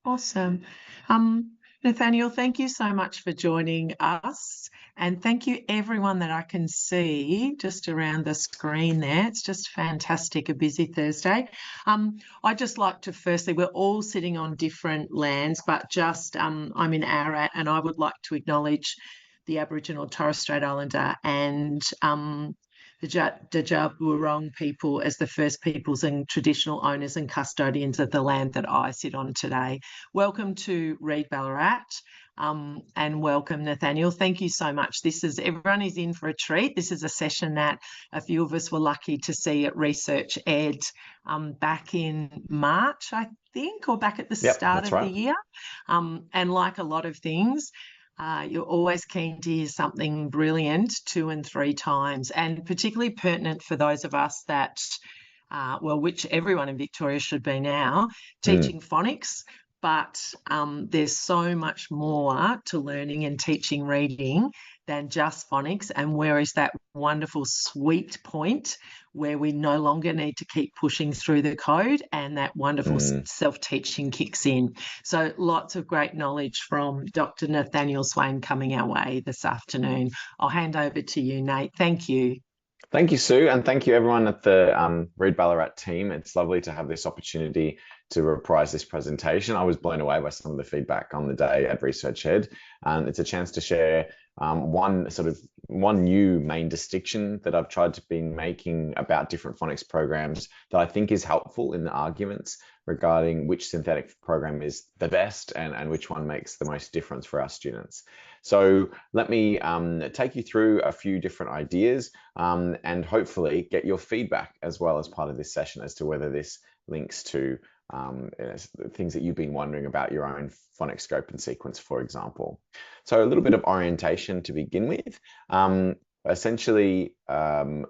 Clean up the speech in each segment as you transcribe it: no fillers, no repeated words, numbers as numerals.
Awesome. Nathaniel, thank you so much for joining us. And thank you everyone that I can see just around the screen there. It's just fantastic, a busy Thursday. I'd just like to firstly, we're all sitting on different lands, but just I'm in Ballarat, and I would like to acknowledge the Aboriginal Torres Strait Islander and the Djab Wurrung people as the first peoples and traditional owners and custodians of the land that I sit on today. Welcome to Read Ballarat, and welcome Nathaniel. Thank you so much. Everyone is in for a treat. This is a session that a few of us were lucky to see at Research Ed back in March, I think, or back at the start of the year. And like a lot of things, you're always keen to hear something brilliant 2 and 3 times, and particularly pertinent for those of us that, which everyone in Victoria should be now, teaching phonics. But there's so much more to learning and teaching reading than just phonics, and where is that wonderful sweet point where we no longer need to keep pushing through the code and that wonderful self-teaching kicks in. So lots of great knowledge from Dr. Nathaniel Swain coming our way this afternoon. I'll hand over to you, Nate. Thank you. Thank you, Sue, and thank you everyone at the Read Ballarat team. It's lovely to have this opportunity to reprise this presentation. I was blown away by some of the feedback on the day at Research Ed, and it's a chance to share one new main distinction that I've tried to be making about different phonics programs that I think is helpful in the arguments regarding which synthetic program is the best and which one makes the most difference for our students. So let me take you through a few different ideas and hopefully get your feedback as well as part of this session as to whether this links to things that you've been wondering about your own phonics scope and sequence, for example. So a little bit of orientation to begin with. Essentially, a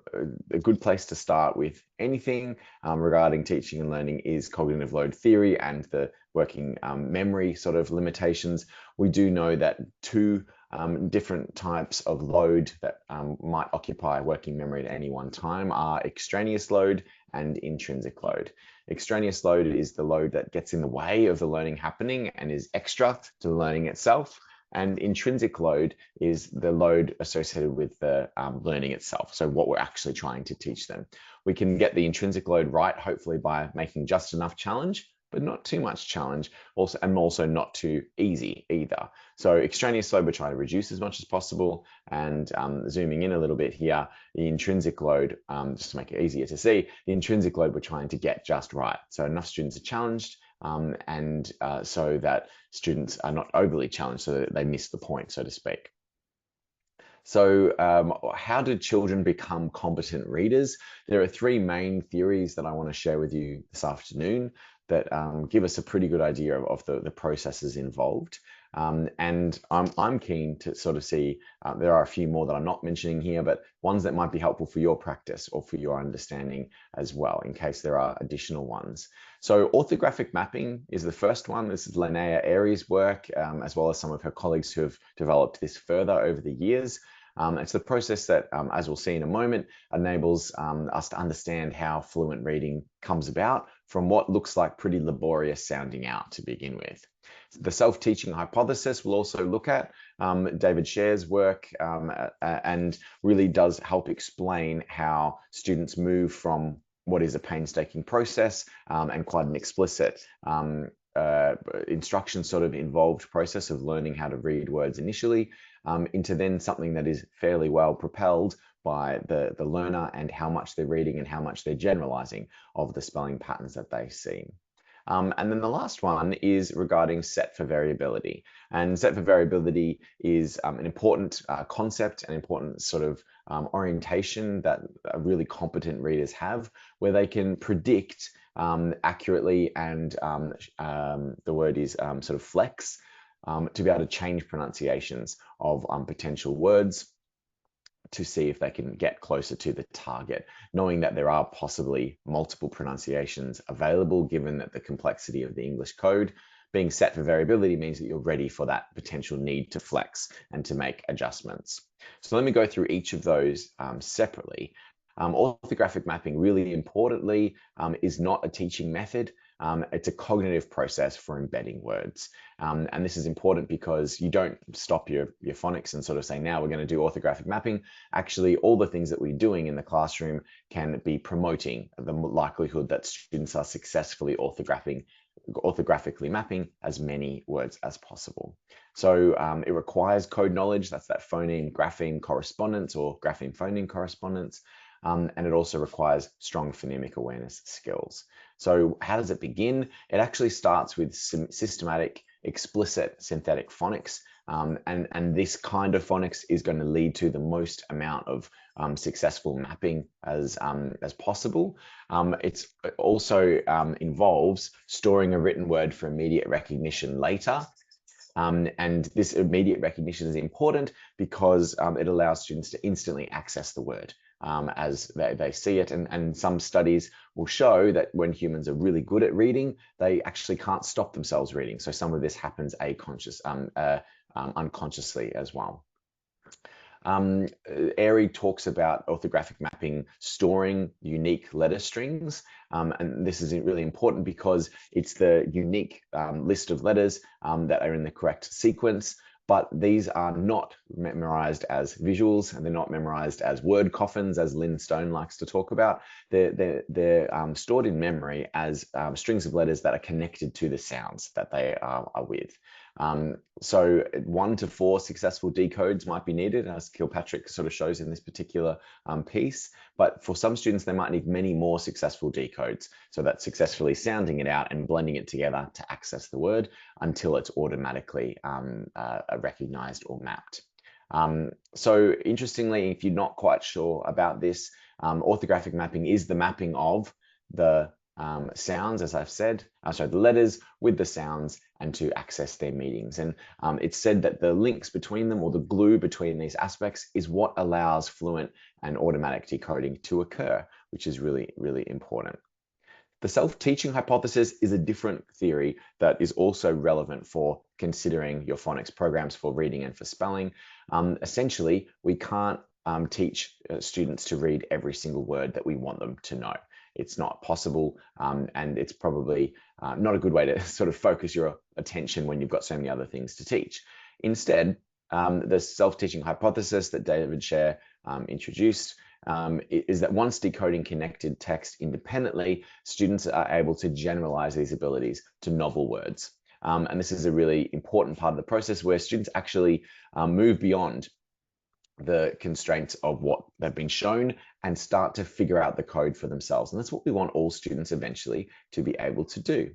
good place to start with anything regarding teaching and learning is cognitive load theory and the working memory sort of limitations. We do know that 2 different types of load that might occupy working memory at any one time are extraneous load and intrinsic load. Extraneous load is the load that gets in the way of the learning happening and is extra to the learning itself. And intrinsic load is the load associated with the learning itself. So what we're actually trying to teach them. We can get the intrinsic load right, hopefully by making just enough challenge, but not too much challenge, and also not too easy either. So extraneous load we're trying to reduce as much as possible, and zooming in a little bit here, the intrinsic load, just to make it easier to see, the intrinsic load we're trying to get just right. So enough students are challenged, so that students are not overly challenged so that they miss the point, so to speak. So how do children become competent readers? There are 3 main theories that I want to share with you this afternoon that give us a pretty good idea of the processes involved. And I'm keen to sort of see, there are a few more that I'm not mentioning here, but ones that might be helpful for your practice or for your understanding as well, in case there are additional ones. So orthographic mapping is the first one. This is Linnea Airy's work, as well as some of her colleagues who have developed this further over the years. It's the process that, as we'll see in a moment, enables us to understand how fluent reading comes about from what looks like pretty laborious sounding out to begin with. The self-teaching hypothesis we'll also look at, David Scher's work, and really does help explain how students move from what is a painstaking process and quite an explicit instruction sort of involved process of learning how to read words initially, into then something that is fairly well propelled by the learner and how much they're reading and how much they're generalizing of the spelling patterns that they see. And then the last one is regarding set for variability. And set for variability is an important concept, an important sort of orientation that really competent readers have, where they can predict accurately and the word is sort of flex, to be able to change pronunciations of potential words to see if they can get closer to the target, knowing that there are possibly multiple pronunciations available, given that the complexity of the English code. Being set for variability means that you're ready for that potential need to flex and to make adjustments. So let me go through each of those separately. Orthographic mapping, really importantly, is not a teaching method. It's a cognitive process for embedding words. And this is important because you don't stop your phonics and sort of say, now we're going to do orthographic mapping. Actually, all the things that we're doing in the classroom can be promoting the likelihood that students are successfully orthographically mapping as many words as possible. So it requires code knowledge. That's that phoneme grapheme correspondence or grapheme phoneme correspondence. And it also requires strong phonemic awareness skills. So how does it begin? It actually starts with some systematic, explicit synthetic phonics. And this kind of phonics is going to lead to the most amount of successful mapping as possible. It also involves storing a written word for immediate recognition later. And this immediate recognition is important because it allows students to instantly access the word as they see it. And some studies will show that when humans are really good at reading, they actually can't stop themselves reading. So some of this happens unconsciously as well. Airy talks about orthographic mapping storing unique letter strings. And this is really important because it's the unique list of letters that are in the correct sequence. But these are not memorized as visuals, and they're not memorized as word coffins, as Lynn Stone likes to talk about. They're stored in memory as strings of letters that are connected to the sounds that they are with. So 1 to 4 successful decodes might be needed, as Kilpatrick sort of shows in this particular piece. But for some students, they might need many more successful decodes. So that's successfully sounding it out and blending it together to access the word until it's automatically recognized or mapped. So interestingly, if you're not quite sure about this, orthographic mapping is the mapping of the sounds, as I've said, the letters with the sounds and to access their meanings. And it's said that the links between them, or the glue between these aspects, is what allows fluent and automatic decoding to occur, which is really, really important. The self-teaching hypothesis is a different theory that is also relevant for considering your phonics programs for reading and for spelling. Essentially, we can't teach students to read every single word that we want them to know. It's not possible, and it's probably not a good way to sort of focus your attention when you've got so many other things to teach. Instead, the self-teaching hypothesis that David Scher introduced is that once decoding connected text independently, students are able to generalize these abilities to novel words. And this is a really important part of the process where students actually move beyond the constraints of what they've been shown and start to figure out the code for themselves. And that's what we want all students eventually to be able to do.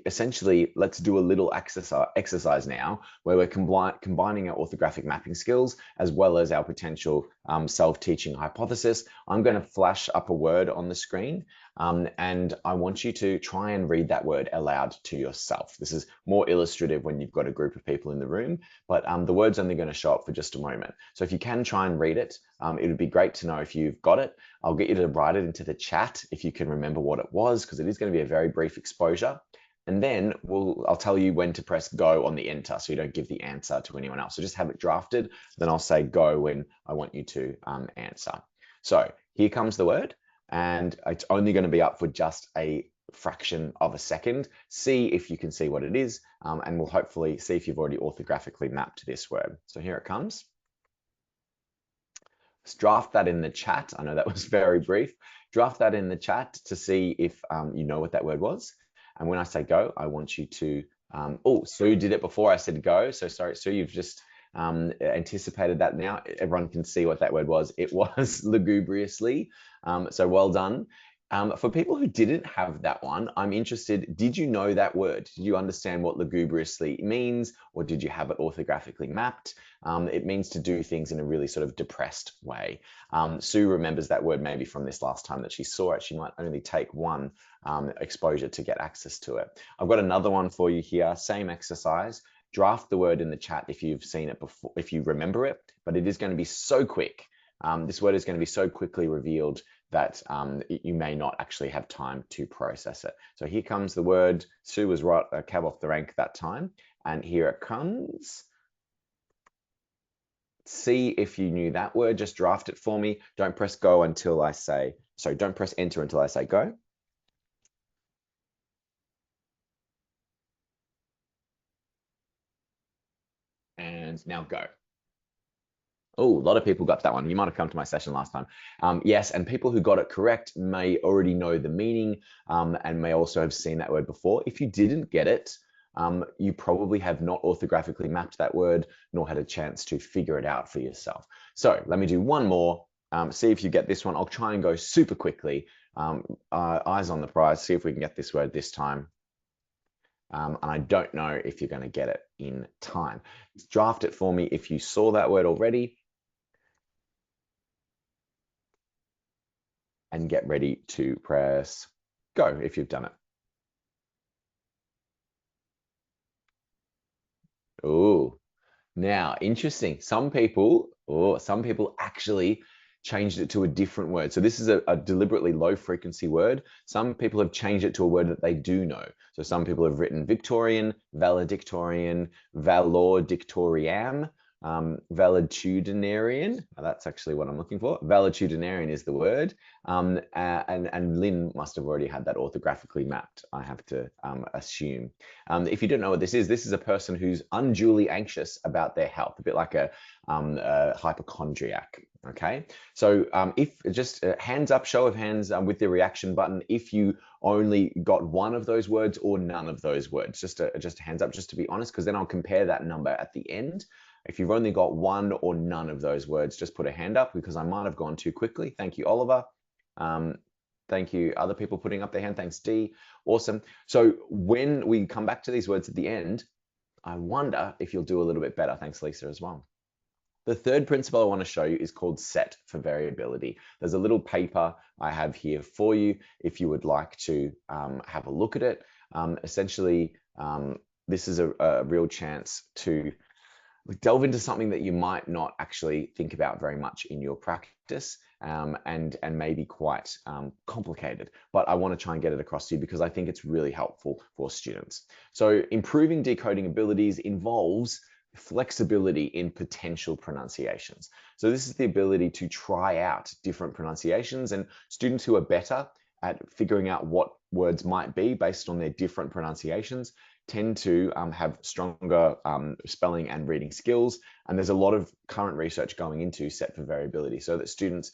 Essentially, let's do a little exercise now where we're combining our orthographic mapping skills as well as our potential self-teaching hypothesis. I'm going to flash up a word on the screen, and I want you to try and read that word aloud to yourself. This is more illustrative when you've got a group of people in the room, but the word's only going to show up for just a moment. So if you can try and read it, it would be great to know if you've got it. I'll get you to write it into the chat if you can remember what it was, because it is going to be a very brief exposure. And then I'll tell you when to press go on the enter, so you don't give the answer to anyone else. So just have it drafted, then I'll say go when I want you to answer. So here comes the word, and it's only going to be up for just a fraction of a second. See if you can see what it is, and we'll hopefully see if you've already orthographically mapped this word. So here it comes. Let's draft that in the chat. I know that was very brief. Draft that in the chat to see if you know what that word was. And when I say go, I want you to, oh, Sue did it before I said go. So sorry, Sue, you've just anticipated that now. Everyone can see what that word was. It was lugubriously. So well done. For people who didn't have that one, I'm interested, did you know that word? Did you understand what lugubriously means, or did you have it orthographically mapped? It means to do things in a really sort of depressed way. Sue remembers that word maybe from this last time that she saw it. She might only take one exposure to get access to it. I've got another one for you here, same exercise. Draft the word in the chat if you've seen it before, if you remember it, but it is going to be so quick. This word is going to be so quickly revealed that you may not actually have time to process it. So here comes the word. Sue was right, a cab off the rank that time. And here it comes. see if you knew that word. Just draft it for me. Don't press go until I say, sorry, don't press enter until I say go. And now go. Oh, a lot of people got that one. You might have come to my session last time. Yes, and people who got it correct may already know the meaning and may also have seen that word before. If you didn't get it, you probably have not orthographically mapped that word, nor had a chance to figure it out for yourself. So let me do one more. See if you get this one. I'll try and go super quickly. Eyes on the prize. See if we can get this word this time. And I don't know if you're going to get it in time. Draft it for me if you saw that word already. And get ready to press go if you've done it. Oh, now interesting. Some people actually changed it to a different word. So this is a deliberately low frequency word. Some people have changed it to a word that they do know. So some people have written Victorian, valedictorian, valedictoriam, valetudinarian. That's actually what I'm looking for. Valetudinarian is the word. And Lynn must have already had that orthographically mapped, I have to assume. If you don't know what this is a person who's unduly anxious about their health, a bit like a hypochondriac. Okay, so if just hands up, show of hands with the reaction button, if you only got one of those words or none of those words, just a hands up, just to be honest, because then I'll compare that number at the end. If you've only got one or none of those words, just put a hand up because I might have gone too quickly. Thank you, Oliver. Thank you, other people putting up their hand. Thanks, Dee. Awesome. So when we come back to these words at the end, I wonder if you'll do a little bit better. Thanks, Lisa, as well. The third principle I want to show you is called set for variability. There's a little paper I have here for you if you would like to have a look at it. Essentially, this is a real chance to delve into something that you might not actually think about very much in your practice and may be quite complicated, but I want to try and get it across to you because I think it's really helpful for students. So improving decoding abilities involves flexibility in potential pronunciations. So this is the ability to try out different pronunciations, and students who are better at figuring out what words might be based on their different pronunciations tend to have stronger spelling and reading skills. And there's a lot of current research going into set for variability so that students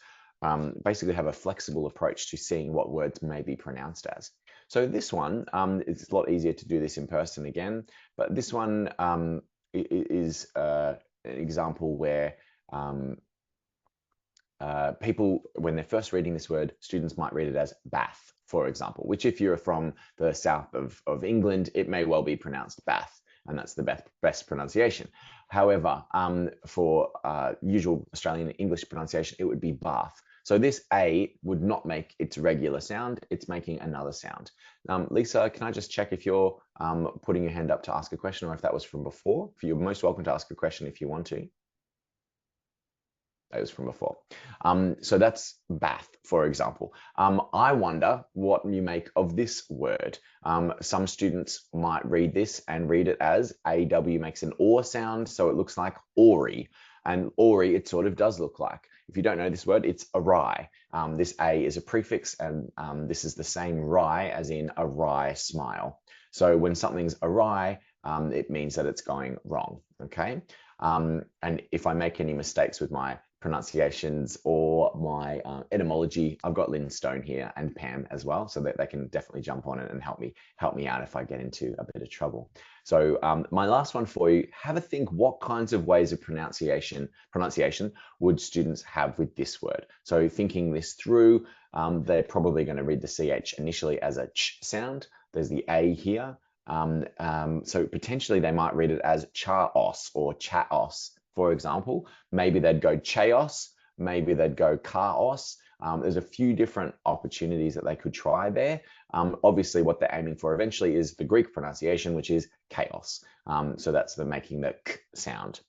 basically have a flexible approach to seeing what words may be pronounced as. So this one, it's a lot easier to do this in person again, but this one is an example where people, when they're first reading this word, students might read it as bath, for example, which if you're from the south of England, it may well be pronounced bath, and that's the best pronunciation. However, for usual Australian English pronunciation, it would be bath. So this A would not make its regular sound, it's making another sound. Lisa, can I just check if you're putting your hand up to ask a question or if that was from before? You're most welcome to ask a question if you want to. That was from before. So that's bath, for example. I wonder what you make of this word. Some students might read this and read it as AW makes an OR sound, so it looks like Ori. And Ori, it sort of does look like. If you don't know this word, it's awry. This A is a prefix, and this is the same wry as in a wry smile. So when something's awry, it means that it's going wrong, okay? And if I make any mistakes with my pronunciations or my etymology, I've got Lynn Stone here and Pam as well, so that they can definitely jump on it and help me out if I get into a bit of trouble. So my last one for you, have a think what kinds of ways of pronunciation would students have with this word. So thinking this through, they're probably going to read the CH initially as a ch sound. There's the A here. So potentially they might read it as chaos or chaos, for example. Maybe they'd go chaos, maybe they'd go chaos. There's a few different opportunities that they could try there. Obviously, what they're aiming for eventually is the Greek pronunciation, which is chaos. So that's the making the k sound.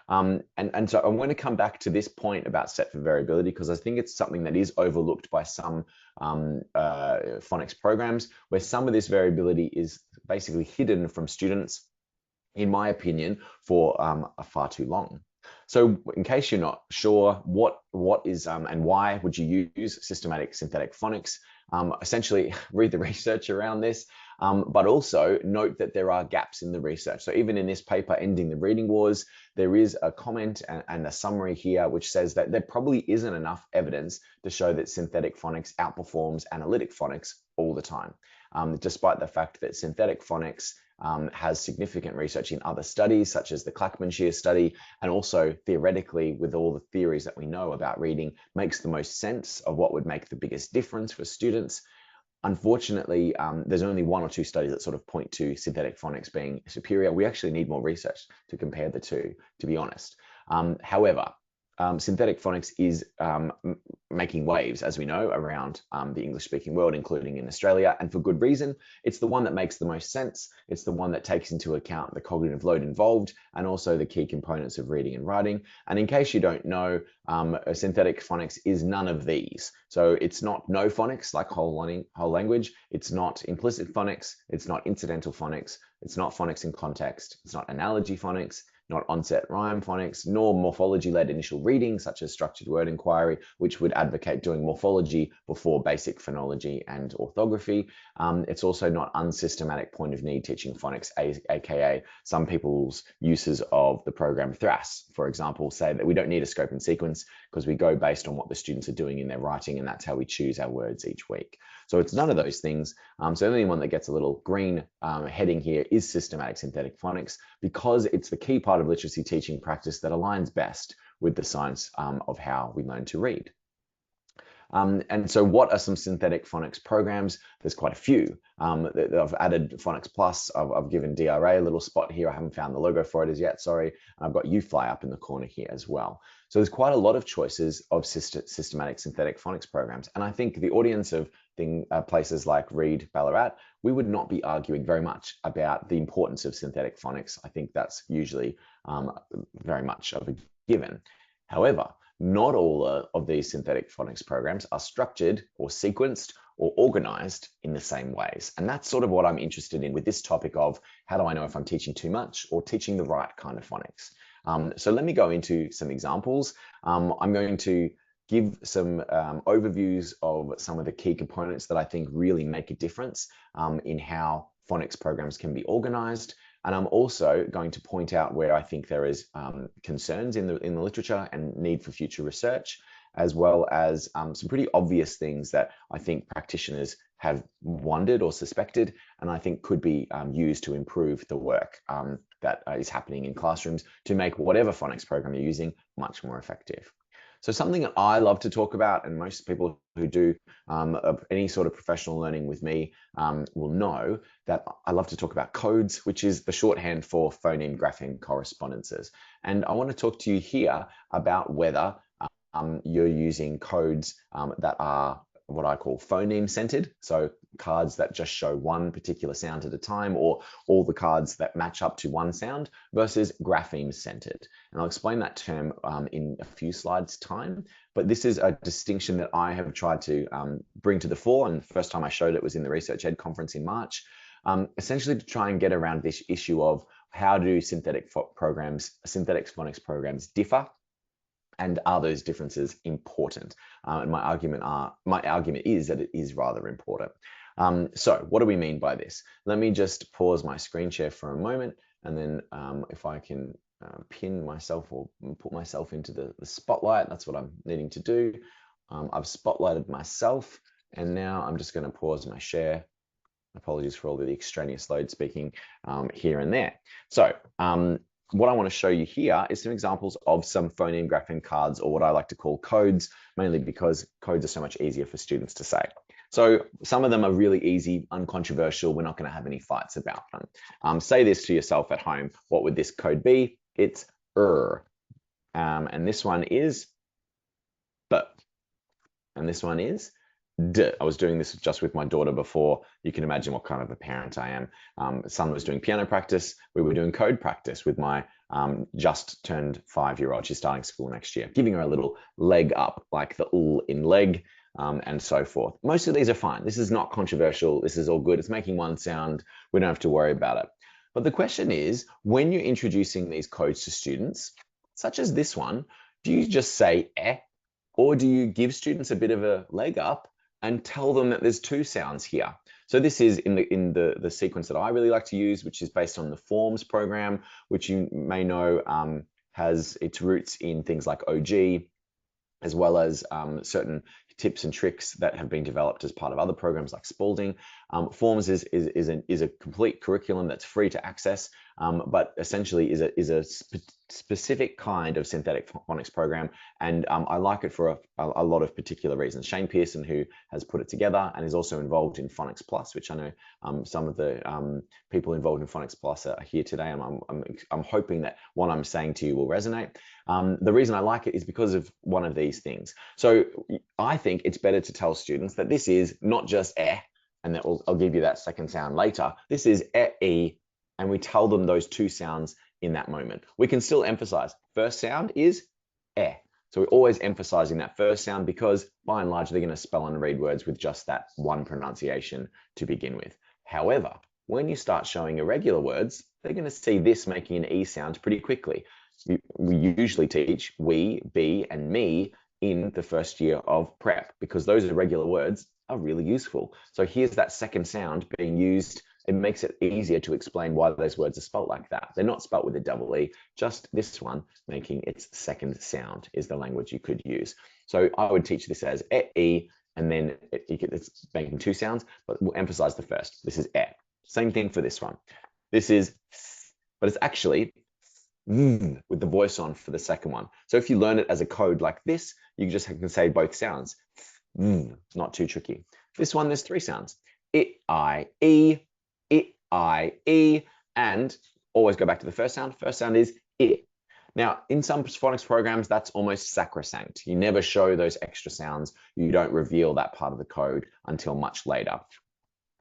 And so I'm going to come back to this point about set for variability because I think it's something that is overlooked by some phonics programs where some of this variability is basically hidden from students, in my opinion, for far too long. So in case you're not sure what is and why would you use systematic synthetic phonics, essentially read the research around this, but also note that there are gaps in the research. So even in this paper, Ending the Reading Wars, there is a comment and a summary here which says that there probably isn't enough evidence to show that synthetic phonics outperforms analytic phonics all the time, despite the fact that synthetic phonics has significant research in other studies, such as the Clackmanshire study, and also theoretically, with all the theories that we know about reading, makes the most sense of what would make the biggest difference for students. Unfortunately, there's only 1 or 2 studies that sort of point to synthetic phonics being superior. We actually need more research to compare the two, to be honest. However, synthetic phonics is making waves, as we know, around the English-speaking world, including in Australia, and for good reason. It's the one that makes the most sense. It's the one that takes into account the cognitive load involved and also the key components of reading and writing. And in case you don't know, synthetic phonics is none of these. So it's not no phonics like whole language. It's not implicit phonics. It's not incidental phonics. It's not phonics in context. It's not analogy phonics, not onset rhyme phonics, nor morphology-led initial reading, such as structured word inquiry, which would advocate doing morphology before basic phonology and orthography. It's also not unsystematic point of need teaching phonics, aka some people's uses of the program THRAS, for example, say that we don't need a scope and sequence because we go based on what the students are doing in their writing, and that's how we choose our words each week. So it's none of those things. So the only one that gets a little green heading here is systematic synthetic phonics, because it's the key part of literacy teaching practice that aligns best with the science of how we learn to read. And so what are some synthetic phonics programs? There's quite a few. I've added Phonics Plus. I've given DRA a little spot here. I haven't found the logo for it as yet, sorry. I've got UFly up in the corner here as well. So there's quite a lot of choices of systematic synthetic phonics programs. And I think the audience of places like Reed, Ballarat, we would not be arguing very much about the importance of synthetic phonics. I think that's usually very much of a given. However, not all of these synthetic phonics programs are structured or sequenced or organized in the same ways. And that's sort of what I'm interested in with this topic of how do I know if I'm teaching too much or teaching the right kind of phonics. So let me go into some examples. I'm going to give some overviews of some of the key components that I think really make a difference in how phonics programs can be organized. And I'm also going to point out where I think there is concerns in the literature and need for future research, as well as some pretty obvious things that I think practitioners have wondered or suspected, and I think could be used to improve the work that is happening in classrooms to make whatever phonics program you're using much more effective. So something that I love to talk about, and most people who do any sort of professional learning with me will know that I love to talk about codes, which is the shorthand for phoneme grapheme correspondences. And I want to talk to you here about whether you're using codes that are what I call phoneme centered, so cards that just show one particular sound at a time, or all the cards that match up to one sound, versus grapheme centered. And I'll explain that term in a few slides time, but this is a distinction that I have tried to bring to the fore, and the first time I showed it was in the Research Ed conference in March, essentially to try and get around this issue of how do synthetic phonics programs differ, and are those differences important? And my argument is that it is rather important. So what do we mean by this? Let me just pause my screen share for a moment, and then if I can pin myself or put myself into the spotlight, that's what I'm needing to do. I've spotlighted myself, and now I'm just going to pause my share. Apologies for all the extraneous load speaking here and there. So what I want to show you here is some examples of some phoneme grapheme cards, or what I like to call codes, mainly because codes are so much easier for students to say. So some of them are really easy, uncontroversial. We're not going to have any fights about them. Say this to yourself at home. What would this code be? It's and this one is B, and this one is D. I was doing this just with my daughter before. You can imagine what kind of a parent I am. Son was doing piano practice. We were doing code practice with my just turned 5-year-old. She's starting school next year, giving her a little leg up, like the ul in leg, and so forth. Most of these are fine. This is not controversial. This is all good. It's making one sound. We don't have to worry about it. But the question is, when you're introducing these codes to students, such as this one, do you just say eh, or do you give students a bit of a leg up and tell them that there's two sounds here? So this is in the sequence that I really like to use, which is based on the forms program, which you may know has its roots in things like OG, as well as certain tips and tricks that have been developed as part of other programs like Spalding. Forms is a complete curriculum that's free to access, but essentially is a specific kind of synthetic phonics program, and I like it for a lot of particular reasons. Shane Pearson, who has put it together and is also involved in Phonics Plus, which I know some of the people involved in Phonics Plus are here today, and I'm hoping that what I'm saying to you will resonate. The reason I like it is because of one of these things. So I think it's better to tell students that this is not just eh, and that I'll give you that second sound later. This is e, and we tell them those two sounds in that moment. We can still emphasize first sound is eh. So we're always emphasizing that first sound because by and large, they're going to spell and read words with just that one pronunciation to begin with. However, when you start showing irregular words, they're going to see this making an E sound pretty quickly. We usually teach we, be, and me in the first year of prep because those irregular words are really useful. So here's that second sound being used. It makes it easier to explain why those words are spelt like that. They're not spelt with a double E, just this one making its second sound is the language you could use. So I would teach this as e, and then it's making two sounds, but we'll emphasize the first. This is e. Same thing for this one. This is, but it's actually with the voice on for the second one. So if you learn it as a code like this, you just can say both sounds. Not too tricky. This one, there's three sounds. I, E, and always go back to the first sound. First sound is I. Now, in some phonics programs, that's almost sacrosanct. You never show those extra sounds. You don't reveal that part of the code until much later.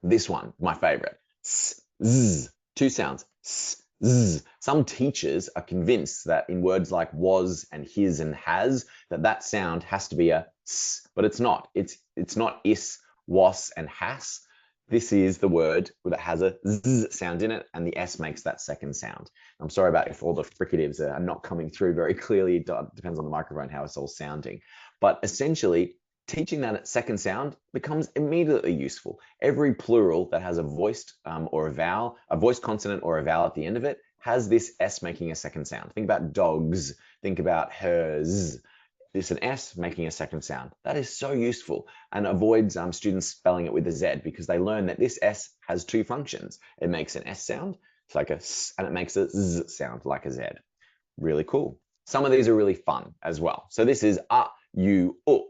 This one, my favorite, s, z, two sounds, s, z. Some teachers are convinced that in words like was and his and has, that sound has to be a s, but it's not. It's not is, was, and has. This is the word that has a z sound in it, and the s makes that second sound. I'm sorry about if all the fricatives are not coming through very clearly. It depends on the microphone, how it's all sounding. But essentially, teaching that second sound becomes immediately useful. Every plural that has a voiced or a vowel, a voiced consonant or a vowel at the end of it, has this s making a second sound. Think about dogs, think about hers. There's an S making a second sound. That is so useful and avoids students spelling it with a Z because they learn that this S has two functions. It makes an S sound, it's like a S, and it makes a Z sound like a Z. Really cool. Some of these are really fun as well. So this is you, up,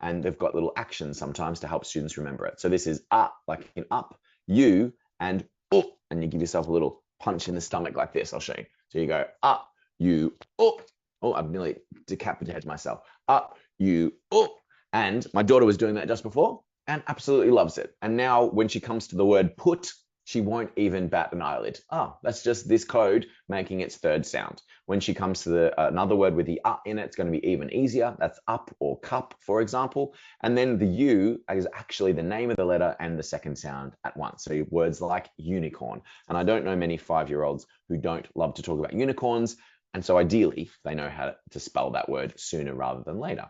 and they've got little actions sometimes to help students remember it. So this is like in up, you, and up, and you give yourself a little punch in the stomach like this. I'll show you. So you go up, you, up. Oh, I've nearly decapitated myself. Up, you, up. And my daughter was doing that just before and absolutely loves it. And now when she comes to the word put, she won't even bat an eyelid. Oh, that's just this code making its third sound. When she comes to another word with the in it, it's going to be even easier. That's up or cup, for example. And then the U is actually the name of the letter and the second sound at once. So words like unicorn. And I don't know many 5-year-olds who don't love to talk about unicorns. And so ideally, they know how to spell that word sooner rather than later.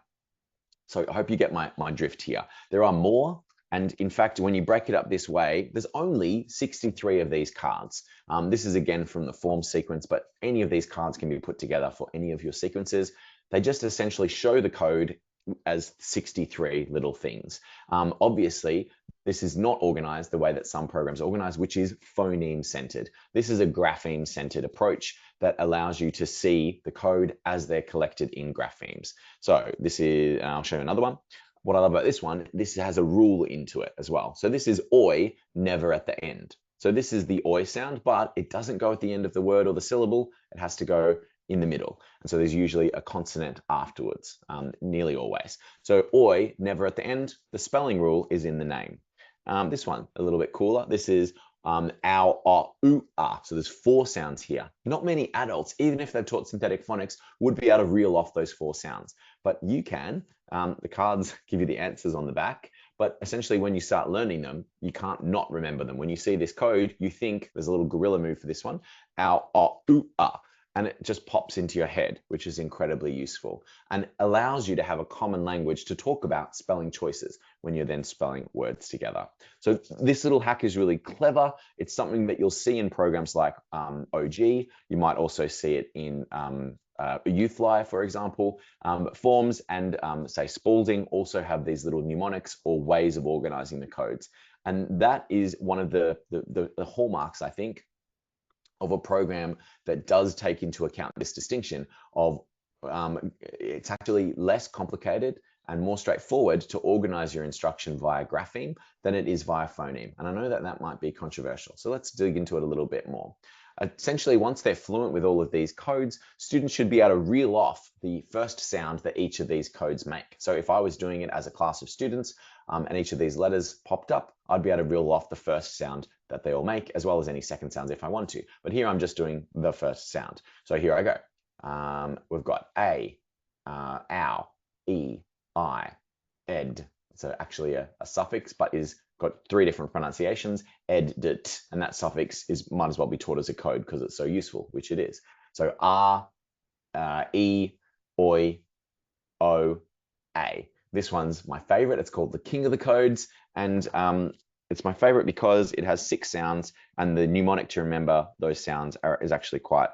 So I hope you get my drift here. There are more. And in fact, when you break it up this way, there's only 63 of these cards. This is again from the form sequence, but any of these cards can be put together for any of your sequences. They just essentially show the code as 63 little things. Obviously, this is not organized the way that some programs are organized, which is phoneme-centered. This is a grapheme-centered approach that allows you to see the code as they're collected in graphemes. So this is, I'll show you another one. What I love about this one, this has a rule into it as well. So this is oi, never at the end. So this is the oi sound, but it doesn't go at the end of the word or the syllable. It has to go in the middle. And so there's usually a consonant afterwards, nearly always. So oi, never at the end. The spelling rule is in the name. This one, a little bit cooler. This is ow, oo, ah. So there's 4 sounds here. Not many adults, even if they've taught synthetic phonics, would be able to reel off those 4 sounds. But you can. The cards give you the answers on the back. But essentially, when you start learning them, you can't not remember them. When you see this code, you think there's a little gorilla move for this one. Ow, oo, ah. and it just pops into your head, which is incredibly useful and allows you to have a common language to talk about spelling choices when you're then spelling words together. So this little hack is really clever. It's something that you'll see in programs like OG. You might also see it in YouthLi, for example. Forms and say Spalding also have these little mnemonics or ways of organizing the codes. And that is one of the hallmarks, I think, of a program that does take into account this distinction of it's actually less complicated and more straightforward to organize your instruction via grapheme than it is via phoneme. And I know that that might be controversial. So let's dig into it a little bit more. Essentially, once they're fluent with all of these codes, students should be able to reel off the first sound that each of these codes make. So if I was doing it as a class of students and each of these letters popped up, I'd be able to reel off the first sound that they all make, as well as any second sounds if I want to. But here I'm just doing the first sound. So here I go. We've got A, ow, E, I, ed. So actually a suffix, but is got 3 different pronunciations, ed, dit, and that suffix might as well be taught as a code because it's so useful, which it is. So R, E, Oi, O, A. This one's my favorite. It's called the king of the codes, and it's my favorite because it has 6 sounds, and the mnemonic to remember those sounds is actually quite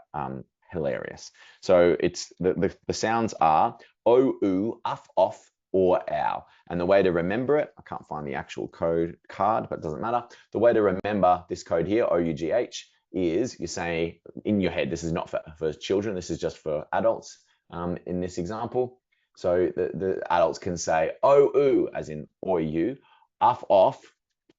hilarious. So it's the sounds are O, U, uff, off, or ow. And the way to remember it, I can't find the actual code card, but it doesn't matter. The way to remember this code here, O-U-G-H, is you say in your head, this is not for children, this is just for adults in this example. So the adults can say O-U, as in or-you, uff, off,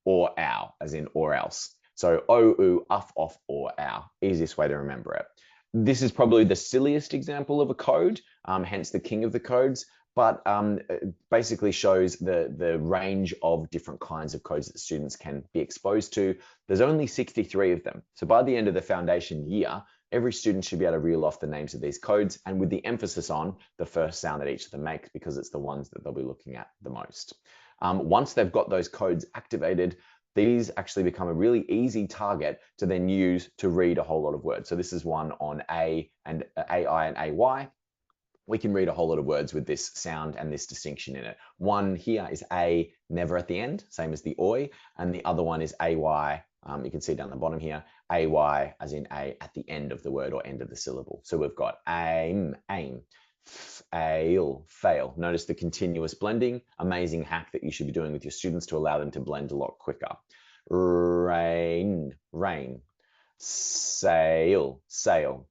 or ow, as in or else. So O-U, uff, off, or ow. Easiest way to remember it. This is probably the silliest example of a code, hence the king of the codes, but it basically shows the range of different kinds of codes that students can be exposed to. There's only 63 of them. So by the end of the foundation year, every student should be able to reel off the names of these codes, and with the emphasis on the first sound that each of them makes, because it's the ones that they'll be looking at the most. Once they've got those codes activated, these actually become a really easy target to then use to read a whole lot of words. So this is one on A and AI and AY. We can read a whole lot of words with this sound and this distinction in it. One here is A, never at the end, same as the oi, and the other one is AY. You can see down the bottom here, AY as in A at the end of the word or end of the syllable. So we've got aim, fail, fail. Notice the continuous blending, amazing hack that you should be doing with your students to allow them to blend a lot quicker. Rain, rain, sail, sail,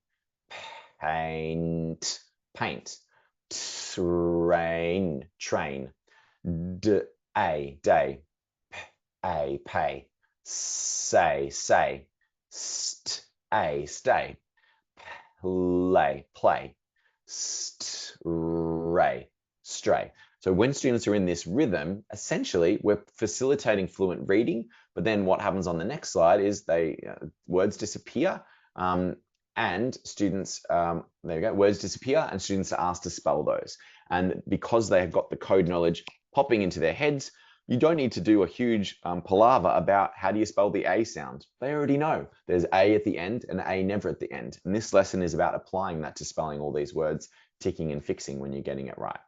paint, paint, train, train, day, pay, say, stay, play, stray. So when students are in this rhythm, essentially we're facilitating fluent reading, but then what happens on the next slide is words disappear, and students, there you go, words disappear and students are asked to spell those. And because they have got the code knowledge popping into their heads, you don't need to do a huge palaver about how do you spell the A sound. They already know there's A at the end and A never at the end. And this lesson is about applying that to spelling all these words, ticking and fixing when you're getting it right.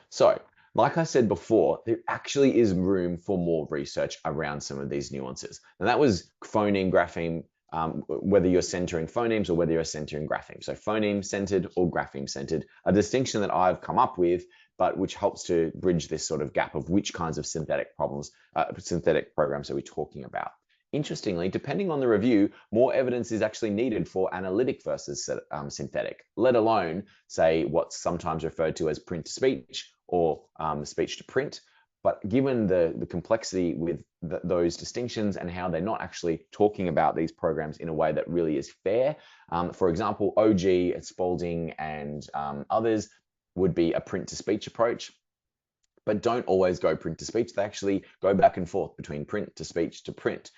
So, like I said before, there actually is room for more research around some of these nuances. And that was phoneme, grapheme, whether you're centering phonemes or whether you're centering grapheme. So phoneme-centered or grapheme-centered, a distinction that I've come up with, but which helps to bridge this sort of gap of which kinds of synthetic programs are we talking about. Interestingly, depending on the review, more evidence is actually needed for analytic versus synthetic, let alone say what's sometimes referred to as print-to-speech or speech-to-print. But given the complexity with those distinctions and how they're not actually talking about these programs in a way that really is fair, for example, OG, Spalding, and others would be a print-to-speech approach, but don't always go print-to-speech. They actually go back and forth between print-to-speech to print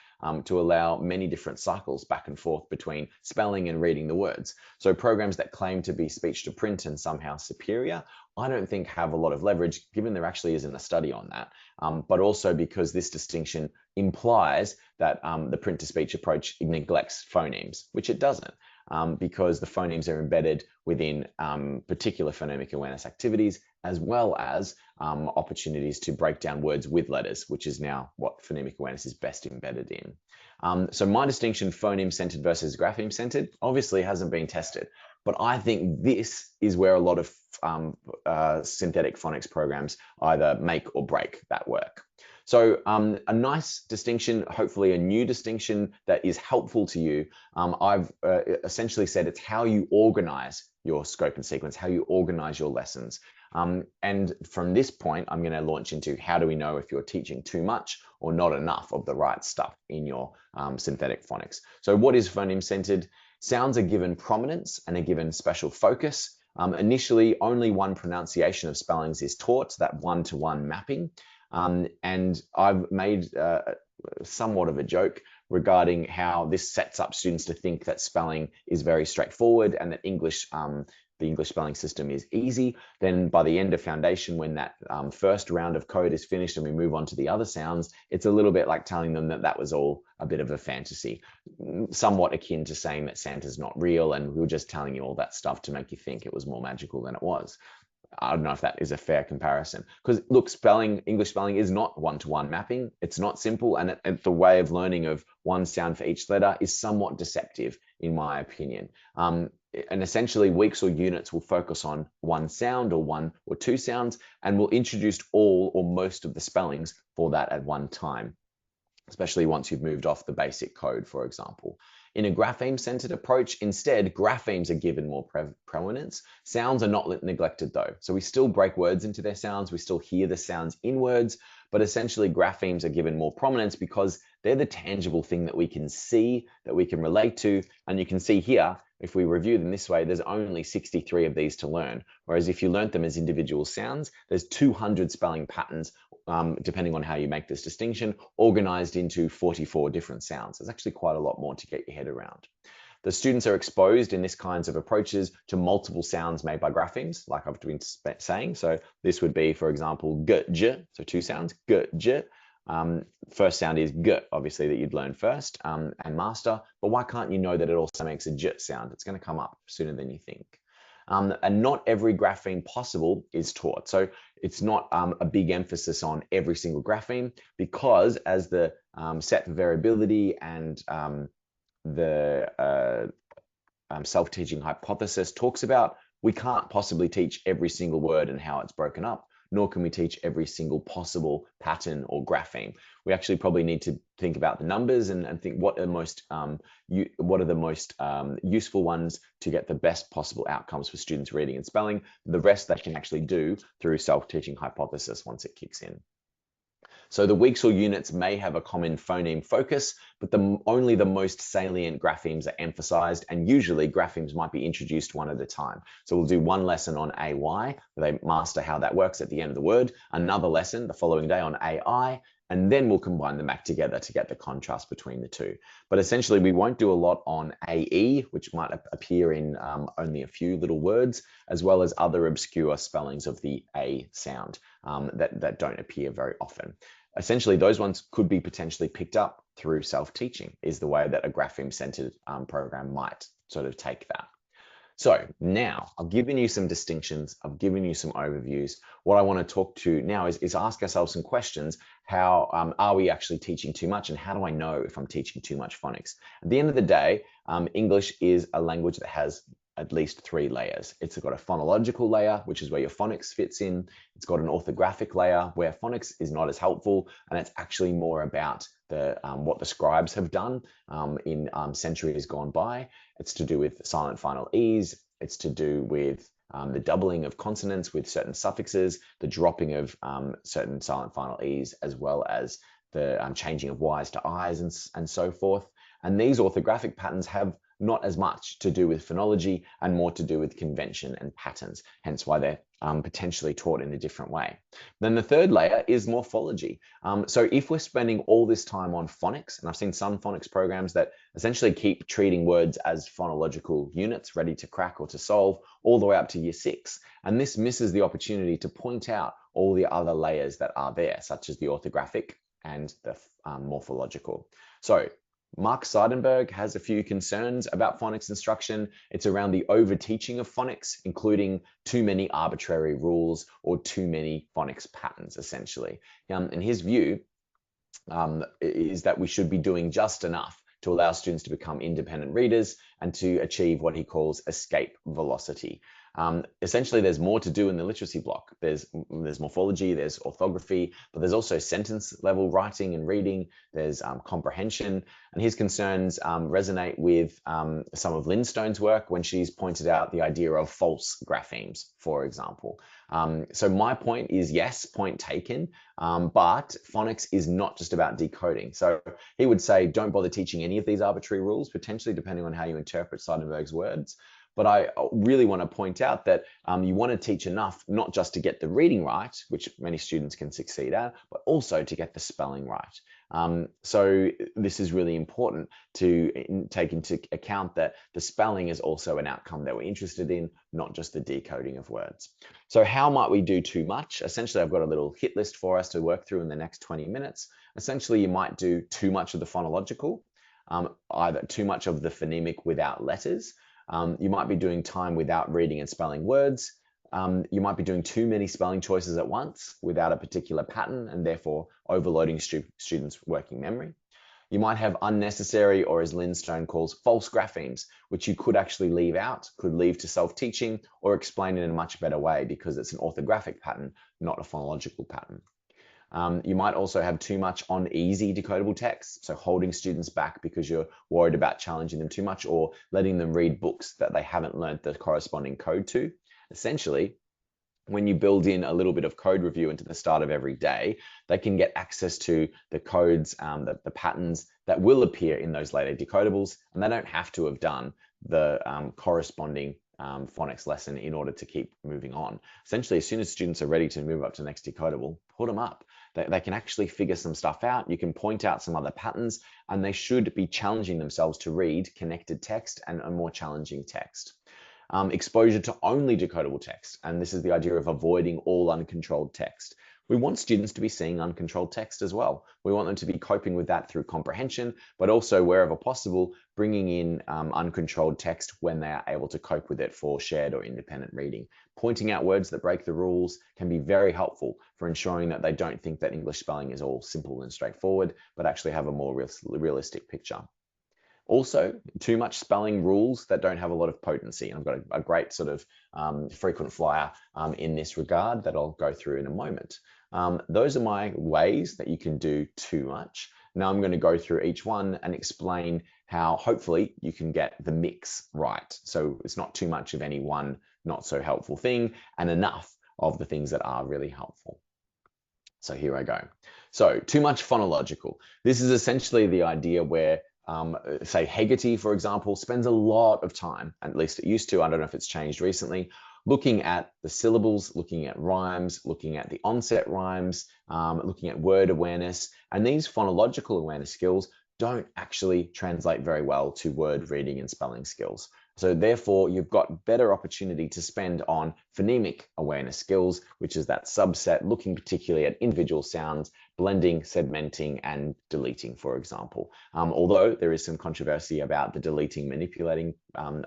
to allow many different cycles back and forth between spelling and reading the words. So programs that claim to be speech-to-print and somehow superior, I don't think have a lot of leverage, given there actually isn't a study on that, but also because this distinction implies that the print-to-speech approach neglects phonemes, which it doesn't. because the phonemes are embedded within particular phonemic awareness activities, as well as opportunities to break down words with letters, which is now what phonemic awareness is best embedded in. So my distinction, phoneme-centered versus grapheme-centered, obviously hasn't been tested, but I think this is where a lot of synthetic phonics programs either make or break that work. So a nice distinction, hopefully a new distinction that is helpful to you. I've essentially said it's how you organize your scope and sequence, how you organize your lessons. And from this point, I'm going to launch into how do we know if you're teaching too much or not enough of the right stuff in your synthetic phonics. So what is phoneme-centered? Sounds are given prominence and are given special focus. Initially, only one pronunciation of spellings is taught, that one-to-one mapping. And I've made somewhat of a joke regarding how this sets up students to think that spelling is very straightforward and that the English spelling system is easy. Then by the end of foundation, when that first round of code is finished and we move on to the other sounds, it's a little bit like telling them that that was all a bit of a fantasy, somewhat akin to saying that Santa's not real and we were just telling you all that stuff to make you think it was more magical than it was. I don't know if that is a fair comparison, because look, English spelling is not one-to-one mapping. It's not simple, and the way of learning of one sound for each letter is somewhat deceptive, in my opinion. And essentially, weeks or units will focus on one sound or one or two sounds, and will introduce all or most of the spellings for that at one time, especially once you've moved off the basic code, for example. In a grapheme-centered approach, instead, graphemes are given more prominence. Sounds are not neglected though. So we still break words into their sounds, we still hear the sounds in words, but essentially graphemes are given more prominence because they're the tangible thing that we can see, that we can relate to. And you can see here, if we review them this way, there's only 63 of these to learn. Whereas if you learnt them as individual sounds, there's 200 spelling patterns, depending on how you make this distinction, organized into 44 different sounds. There's actually quite a lot more to get your head around. The students are exposed in this kinds of approaches to multiple sounds made by graphemes, like I've been saying. So this would be, for example, g, j, so two sounds, g, j. First sound is g, obviously, that you'd learn first and master, but why can't you know that it also makes a j sound? It's going to come up sooner than you think. And not every grapheme possible is taught. So it's not a big emphasis on every single grapheme, because as the set variability and the self-teaching hypothesis talks about, we can't possibly teach every single word and how it's broken up, nor can we teach every single possible pattern or grapheme. We actually probably need to think about the numbers and think what are the most useful ones to get the best possible outcomes for students reading and spelling. The rest they can actually do through self-teaching hypothesis once it kicks in. So the weeks or units may have a common phoneme focus, but only the most salient graphemes are emphasized, and usually graphemes might be introduced one at a time. So we'll do one lesson on AY, where they master how that works at the end of the word, another lesson the following day on AI, and then we'll combine them back together to get the contrast between the two. But essentially, we won't do a lot on AE, which might appear in only a few little words, as well as other obscure spellings of the A sound that don't appear very often. Essentially, those ones could be potentially picked up through self-teaching, is the way that a grapheme-centered program might sort of take that. So now I've given you some distinctions, I've given you some overviews. What I want to talk to now is ask ourselves some questions. How are we actually teaching too much, and how do I know if I'm teaching too much phonics? At the end of the day, English is a language that has at least 3 layers. It's got a phonological layer, which is where your phonics fits in. It's got an orthographic layer where phonics is not as helpful, and it's actually more about what the scribes have done in centuries gone by. It's to do with silent final E's. It's to do with the doubling of consonants with certain suffixes, the dropping of certain silent final E's, as well as the changing of Y's to I's and so forth. And these orthographic patterns have not as much to do with phonology and more to do with convention and patterns, hence why they're potentially taught in a different way. Then the third layer is morphology. So if we're spending all this time on phonics, and I've seen some phonics programs that essentially keep treating words as phonological units ready to crack or to solve all the way up to year 6, and this misses the opportunity to point out all the other layers that are there, such as the orthographic and the morphological. So Mark Seidenberg has a few concerns about phonics instruction. It's around the over-teaching of phonics, including too many arbitrary rules or too many phonics patterns, essentially. And his view is that we should be doing just enough to allow students to become independent readers and to achieve what he calls escape velocity. Essentially, there's more to do in the literacy block. There's morphology, there's orthography, but there's also sentence level writing and reading, there's comprehension. And his concerns resonate with some of Lynn Stone's work when she's pointed out the idea of false graphemes, for example. So my point is, yes, point taken, but phonics is not just about decoding. So he would say, don't bother teaching any of these arbitrary rules, potentially depending on how you interpret Seidenberg's words. But I really want to point out that you want to teach enough, not just to get the reading right, which many students can succeed at, but also to get the spelling right. So this is really important to take into account that the spelling is also an outcome that we're interested in, not just the decoding of words. So how might we do too much? Essentially, I've got a little hit list for us to work through in the next 20 minutes. Essentially, you might do too much of the phonological, either too much of the phonemic without letters. You might be doing time without reading and spelling words. You might be doing too many spelling choices at once without a particular pattern and therefore overloading students' working memory. You might have unnecessary, or as Lynn Stone calls, false graphemes, which you could actually leave out, could leave to self-teaching or explain it in a much better way because it's an orthographic pattern, not a phonological pattern. You might also have too much on easy decodable text, so holding students back because you're worried about challenging them too much or letting them read books that they haven't learned the corresponding code to. Essentially, when you build in a little bit of code review into the start of every day, they can get access to the codes, the patterns that will appear in those later decodables, and they don't have to have done the corresponding phonics lesson in order to keep moving on. Essentially, as soon as students are ready to move up to the next decodable, put them up. They can actually figure some stuff out. You can point out some other patterns, and they should be challenging themselves to read connected text and a more challenging text. Exposure to only decodable text, and this is the idea of avoiding all uncontrolled text. We want students to be seeing uncontrolled text as well. We want them to be coping with that through comprehension, but also wherever possible, bringing in uncontrolled text when they are able to cope with it for shared or independent reading. Pointing out words that break the rules can be very helpful for ensuring that they don't think that English spelling is all simple and straightforward, but actually have a more realistic picture. Also, too much spelling rules that don't have a lot of potency. And I've got a great sort of frequent flyer in this regard that I'll go through in a moment. Those are my ways that you can do too much. Now I'm going to go through each one and explain how hopefully you can get the mix right. So it's not too much of any one not so helpful thing and enough of the things that are really helpful. So here I go. So too much phonological. This is essentially the idea where say Hegarty, for example, spends a lot of time, at least it used to, I don't know if it's changed recently, looking at the syllables, looking at rhymes, looking at the onset rhymes, looking at word awareness. And these phonological awareness skills don't actually translate very well to word reading and spelling skills. So therefore, you've got better opportunity to spend on phonemic awareness skills, which is that subset looking particularly at individual sounds, blending, segmenting, and deleting, for example. Although there is some controversy about the deleting, manipulating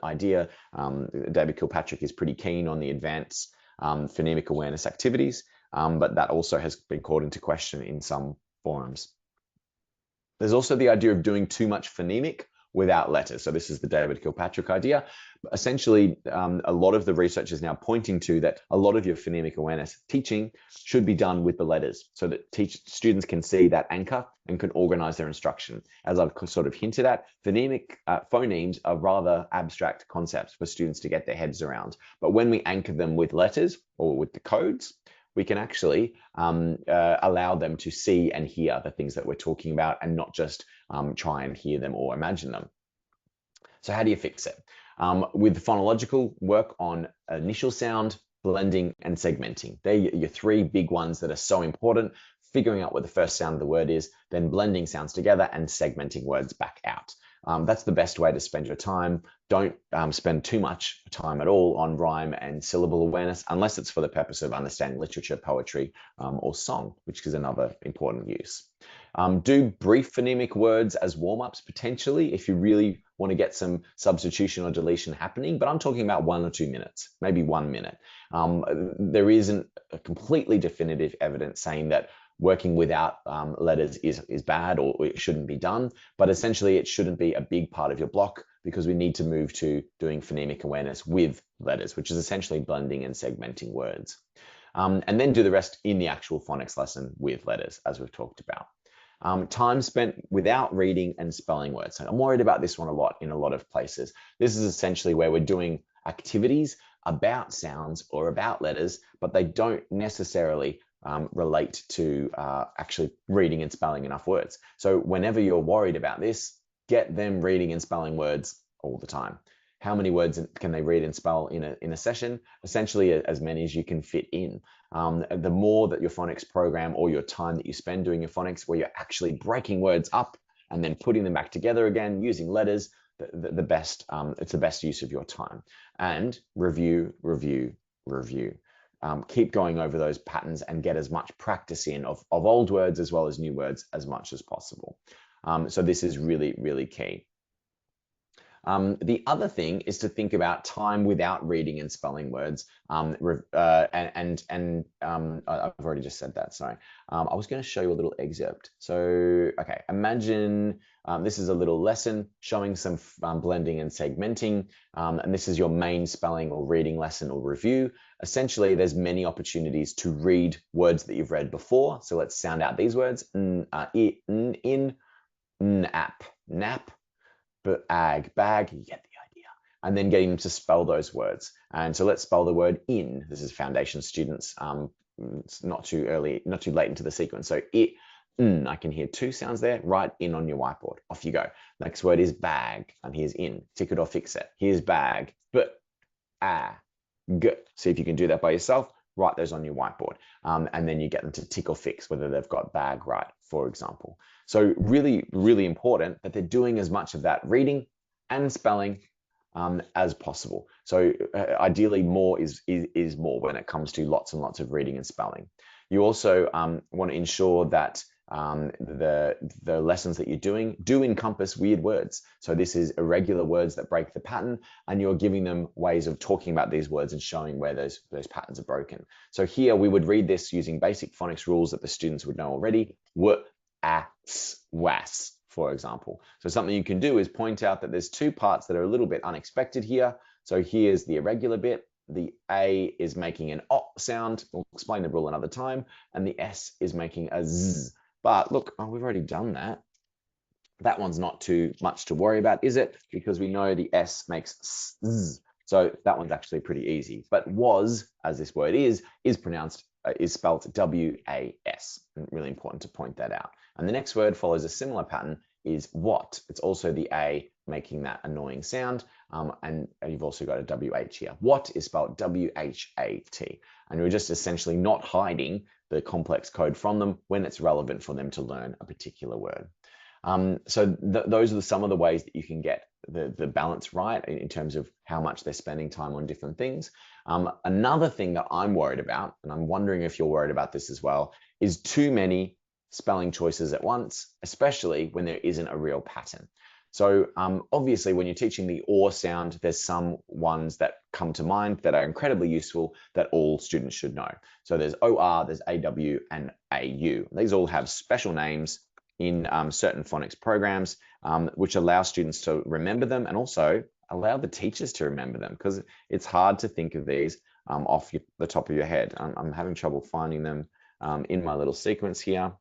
idea, David Kilpatrick is pretty keen on the advanced phonemic awareness activities, but that also has been called into question in some forums. There's also the idea of doing too much phonemic without letters. So this is the David Kilpatrick idea. Essentially, a lot of the research is now pointing to that a lot of your phonemic awareness teaching should be done with the letters so that students can see that anchor and can organize their instruction. As I've sort of hinted at, phonemes are rather abstract concepts for students to get their heads around. But when we anchor them with letters or with the codes, we can actually allow them to see and hear the things that we're talking about and not just try and hear them or imagine them. So how do you fix it? With phonological, work on initial sound, blending, and segmenting. They're your three big ones that are so important. Figuring out what the first sound of the word is, then blending sounds together and segmenting words back out. That's the best way to spend your time. Don't spend too much time at all on rhyme and syllable awareness unless it's for the purpose of understanding literature, poetry, or song, which is another important use. Do brief phonemic words as warm-ups potentially if you really want to get some substitution or deletion happening, but I'm talking about 1 or 2 minutes, maybe 1 minute. There isn't a completely definitive evidence saying that working without letters is bad or it shouldn't be done, but essentially it shouldn't be a big part of your block because we need to move to doing phonemic awareness with letters, which is essentially blending and segmenting words. And then do the rest in the actual phonics lesson with letters, as we've talked about. Time spent without reading and spelling words. So I'm worried about this one a lot in a lot of places. This is essentially where we're doing activities about sounds or about letters, but they don't necessarily relate to actually reading and spelling enough words. So whenever you're worried about this, get them reading and spelling words all the time. How many words can they read and spell in a session? Essentially as many as you can fit in. The more that your phonics program or your time that you spend doing your phonics where you're actually breaking words up and then putting them back together again using letters, the best, it's the best use of your time. And review. Keep going over those patterns and get as much practice in of old words as well as new words as much as possible. So this is really, really key. The other thing is to think about time without reading and spelling words. I've already just said that, sorry. I was going to show you a little excerpt. So, okay, imagine this is a little lesson showing some blending and segmenting, and this is your main spelling or reading lesson or review. Essentially, there's many opportunities to read words that you've read before. So let's sound out these words: in, nap, nap, bag, bag, you get the idea. And then getting them to spell those words. And so let's spell the word in. This is foundation students. It's not too early, not too late into the sequence. So I can hear 2 sounds there. Write in on your whiteboard. Off you go. Next word is bag. And here's in. Tick it or fix it. Here's bag. G. See if you can do that by yourself. Write those on your whiteboard. And then you get them to tick or fix whether they've got bag right, for example. So really, really important that they're doing as much of that reading and spelling as possible. So ideally more is more when it comes to lots and lots of reading and spelling. You also want to ensure that the lessons that you're doing do encompass weird words. So this is irregular words that break the pattern, and you're giving them ways of talking about these words and showing where those patterns are broken. So here we would read this using basic phonics rules that the students would know already. Was, for example. So something you can do is point out that there's 2 parts that are a little bit unexpected here. So here's the irregular bit. The A is making an O sound. We'll explain the rule another time. And the S is making a Z. But look, we've already done that. That one's not too much to worry about, is it? Because we know the S makes Z. So that one's actually pretty easy. But was, as this word is pronounced, is spelled W-A-S. Really important to point that out. And the next word follows a similar pattern, is what. It's also the A making that annoying sound. And you've also got a W-H here. What is spelled W-H-A-T. And we're just essentially not hiding the complex code from them when it's relevant for them to learn a particular word. So those are some of the ways that you can get the balance right in terms of how much they're spending time on different things. Another thing that I'm worried about, and I'm wondering if you're worried about this as well, is too many spelling choices at once, especially when there isn't a real pattern. So obviously when you're teaching the or sound, there's some ones that come to mind that are incredibly useful that all students should know. So there's OR, there's AW and AU. These all have special names in certain phonics programs, which allow students to remember them and also allow the teachers to remember them, because it's hard to think of these off the top of your head. I'm having trouble finding them in my little sequence here.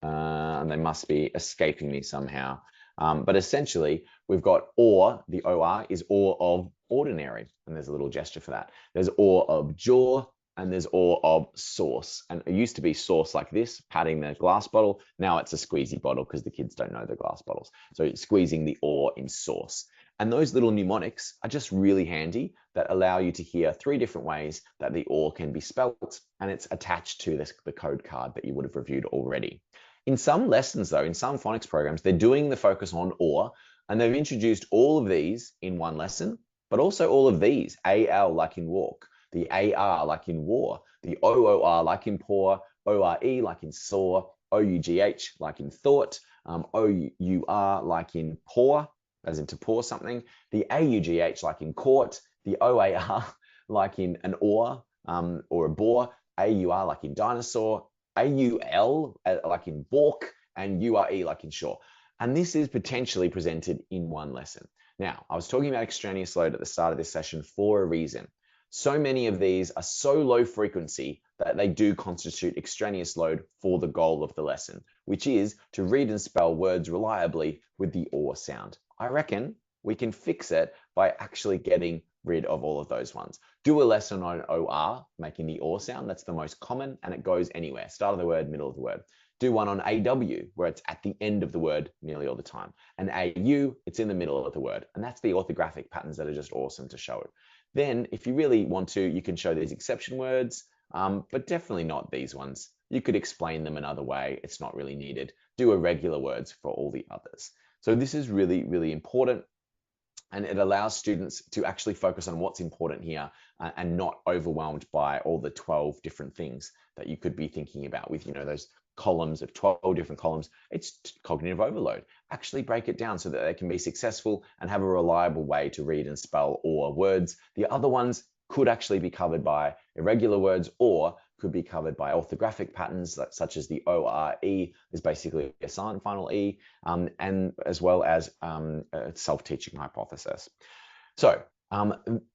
And they must be escaping me somehow. But essentially, we've got or, the OR is or of ordinary, and there's a little gesture for that. There's or of jaw, and there's or of sauce. And it used to be sauce like this, patting the glass bottle. Now it's a squeezy bottle because the kids don't know the glass bottles. So squeezing the or in sauce. And those little mnemonics are just really handy that allow you to hear 3 different ways that the or can be spelt, and it's attached to the code card that you would have reviewed already. In some lessons though, in some phonics programs, they're doing the focus on or, and they've introduced all of these in one lesson, but also all of these, AL like in walk, the AR like in war, the OOR like in pour, ORE like in saw, O-U-G-H, like in thought, O-U-R, like in pour, as in to pour something, the A-U-G-H, like in court, the O-A-R, like in an or a bore, A-U-R, like in dinosaur, A-U-L, like in balk, and U-R-E, like in shore. And this is potentially presented in one lesson. Now, I was talking about extraneous load at the start of this session for a reason. So many of these are so low frequency that they do constitute extraneous load for the goal of the lesson, which is to read and spell words reliably with the or sound. I reckon we can fix it by actually getting rid of all of those ones. Do a lesson on OR, making the or sound. That's the most common, and it goes anywhere. Start of the word, middle of the word. Do one on AW, where it's at the end of the word nearly all the time. And AU, it's in the middle of the word. And that's the orthographic patterns that are just awesome to show it. Then, if you really want to, you can show these exception words, but definitely not these ones. You could explain them another way. It's not really needed. Do irregular words for all the others. So this is really, really important. And it allows students to actually focus on what's important here and not overwhelmed by all the 12 different things that you could be thinking about with, those columns of 12 different columns. It's cognitive overload. Actually break it down so that they can be successful and have a reliable way to read and spell or words. The other ones could actually be covered by irregular words or could be covered by orthographic patterns such as the O-R-E is basically a silent final E, and as well as a self-teaching hypothesis. So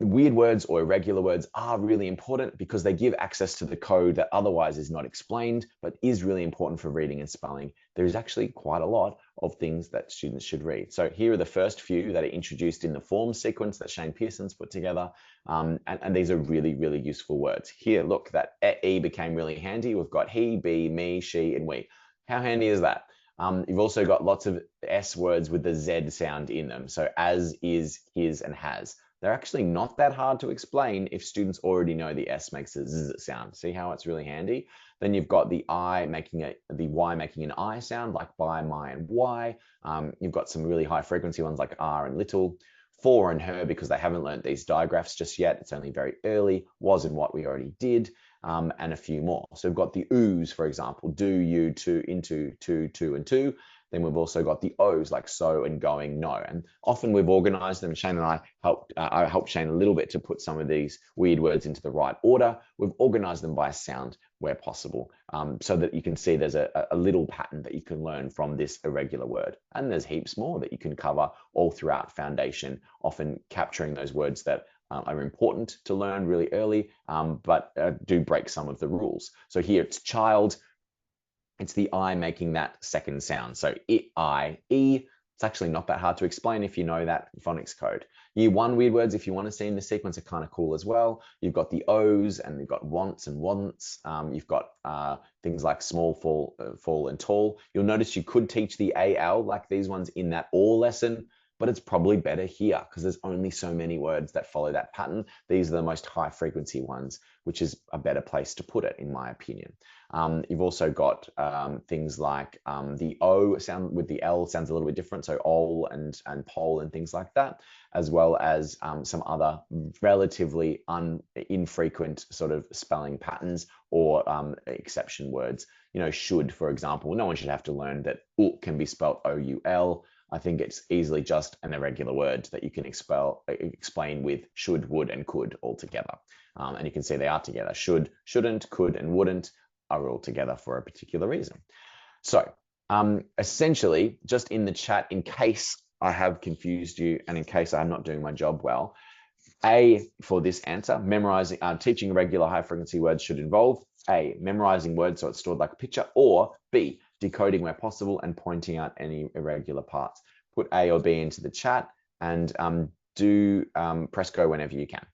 weird words or irregular words are really important because they give access to the code that otherwise is not explained, but is really important for reading and spelling. There's actually quite a lot of things that students should read. So here are the first few that are introduced in the form sequence that Shane Pearson's put together. And these are really, really useful words. Here, look, that E became really handy. We've got he, be, me, she, and we. How handy is that? You've also got lots of S words with the Z sound in them. So as, is, his, and has. They're actually not that hard to explain if students already know the S makes a Z sound. See how it's really handy? Then you've got the Y making an I sound, like by, my, and Y. You've got some really high frequency ones like R and little. For and her, because they haven't learned these digraphs just yet. It's only very early. Was and what we already did, and a few more. So we've got the O's, for example, do, you, to, into, to, and to. Then we've also got the O's like so and going, no. And often we've organized them. Shane and I helped Shane a little bit to put some of these weird words into the right order. We've organized them by sound where possible, so that you can see there's a little pattern that you can learn from this irregular word. And there's heaps more that you can cover all throughout foundation, often capturing those words that are important to learn really early, but do break some of the rules. So here it's child. It's the I making that second sound. So it, I, E. It's actually not that hard to explain if you know that phonics code. Year one weird words, if you want to see in the sequence, are kind of cool as well. You've got the O's and you've got wants and wants. You've got things like small, fall, and tall. You'll notice you could teach the AL like these ones in that or lesson, but it's probably better here because there's only so many words that follow that pattern. These are the most high frequency ones, which is a better place to put it, in my opinion. You've also got things like the O sound with the L sounds a little bit different. So ol and pole and things like that, as well as some other relatively infrequent sort of spelling patterns or exception words. Should, for example, no one should have to learn that U can be spelled O-U-L. I think it's easily just an irregular word that you can explain with should, would, and could all together. And you can see they are together. Should, shouldn't, could, and wouldn't are all together for a particular reason. So essentially, just in the chat, in case I have confused you and in case I'm not doing my job well, A, for this answer, memorizing, teaching irregular high frequency words should involve A, memorizing words so it's stored like a picture, or B, decoding where possible and pointing out any irregular parts. Put A or B into the chat and do press go whenever you can.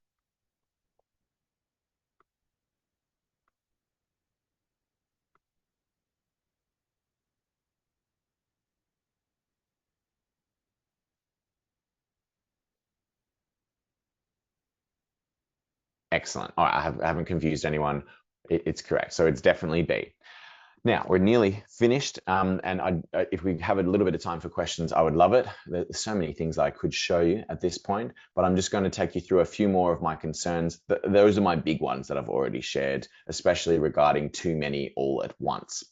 Excellent. All right, I haven't confused anyone. It's correct. So it's definitely B. Now, we're nearly finished, and if we have a little bit of time for questions, I would love it. There's so many things I could show you at this point, but I'm just going to take you through a few more of my concerns. Those are my big ones that I've already shared, especially regarding too many all at once.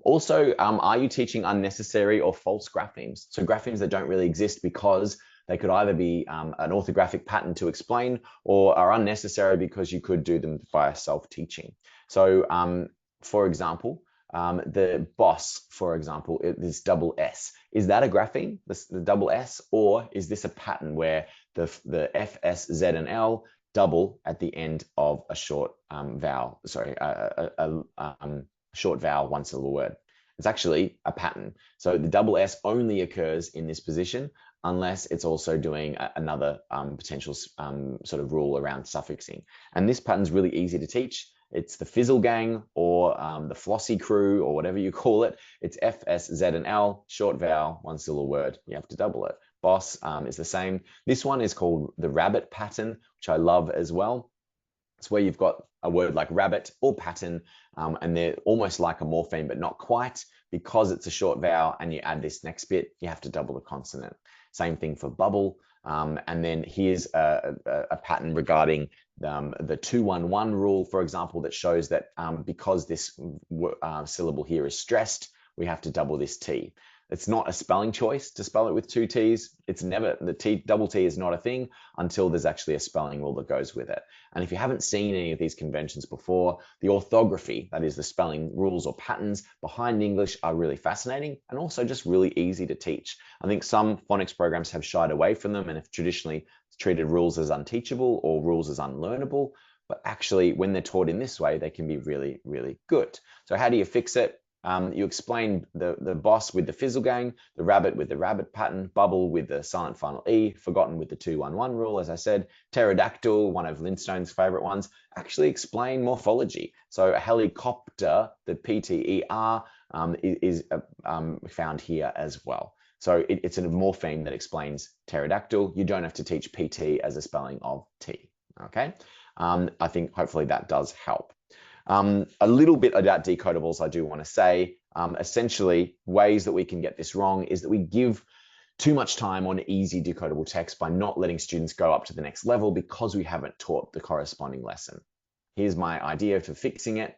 Also, are you teaching unnecessary or false graphemes? So graphemes that don't really exist because they could either be an orthographic pattern to explain or are unnecessary because you could do them via self-teaching. So for example, the boss, for example, this double S. Is that a grapheme, the double S, or is this a pattern where the F, S, Z, and L double at the end of a short vowel? Sorry, short vowel, one syllable word. It's actually a pattern. So the double S only occurs in this position unless it's also doing another potential sort of rule around suffixing. And this pattern's really easy to teach. It's the Fizzle Gang or the Flossy Crew or whatever you call it. It's F, S, Z, and L, short vowel, one syllable word. You have to double it. Boss is the same. This one is called the rabbit pattern, which I love as well. It's where you've got a word like rabbit or pattern, and they're almost like a morpheme, but not quite. Because it's a short vowel and you add this next bit, you have to double the consonant. Same thing for bubble. And then here's a pattern regarding the 2-1-1 rule, for example, that shows that because this syllable here is stressed, we have to double this T. It's not a spelling choice to spell it with 2 T's. It's never, double T is not a thing until there's actually a spelling rule that goes with it. And if you haven't seen any of these conventions before, the orthography, that is the spelling rules or patterns behind English, are really fascinating and also just really easy to teach. I think some phonics programs have shied away from them and have traditionally treated rules as unteachable or rules as unlearnable. But actually, when they're taught in this way, they can be really, really good. So how do you fix it? You explain the boss with the Fizzle Gang, the rabbit with the rabbit pattern, bubble with the silent final E, forgotten with the 2-1-1 rule, as I said, pterodactyl, one of Lindstone's favorite ones, actually explain morphology. So a helicopter, the PTER, is found here as well. So it's a morpheme that explains pterodactyl. You don't have to teach PT as a spelling of T, okay? I think hopefully that does help. A little bit about decodables I do want to say. Essentially, ways that we can get this wrong is that we give too much time on easy decodable text by not letting students go up to the next level because we haven't taught the corresponding lesson. Here's my idea for fixing it.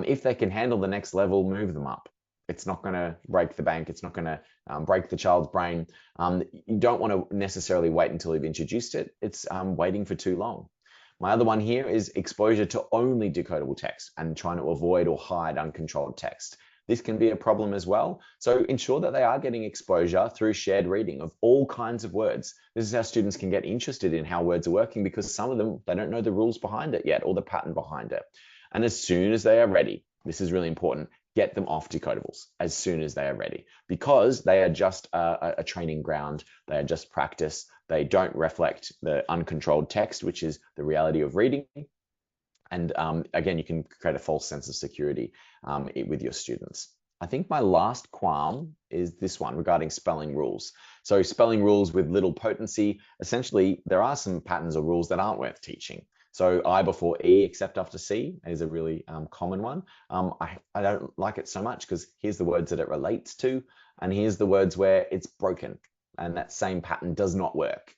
If they can handle the next level, move them up. It's not going to break the bank. It's not going to break the child's brain. You don't want to necessarily wait until you've introduced it. It's waiting for too long. My other one here is exposure to only decodable text and trying to avoid or hide uncontrolled text. This can be a problem as well. So ensure that they are getting exposure through shared reading of all kinds of words. This is how students can get interested in how words are working because some of them, they don't know the rules behind it yet or the pattern behind it. And as soon as they are ready, this is really important, get them off decodables as soon as they are ready because they are just a training ground. They are just practice. They don't reflect the uncontrolled text, which is the reality of reading. And again, you can create a false sense of security with your students. I think my last qualm is this one regarding spelling rules. So spelling rules with little potency, essentially, there are some patterns or rules that aren't worth teaching. So I before E except after C is a really common one. I don't like it so much because here's the words that it relates to, and here's the words where it's broken, and that same pattern does not work.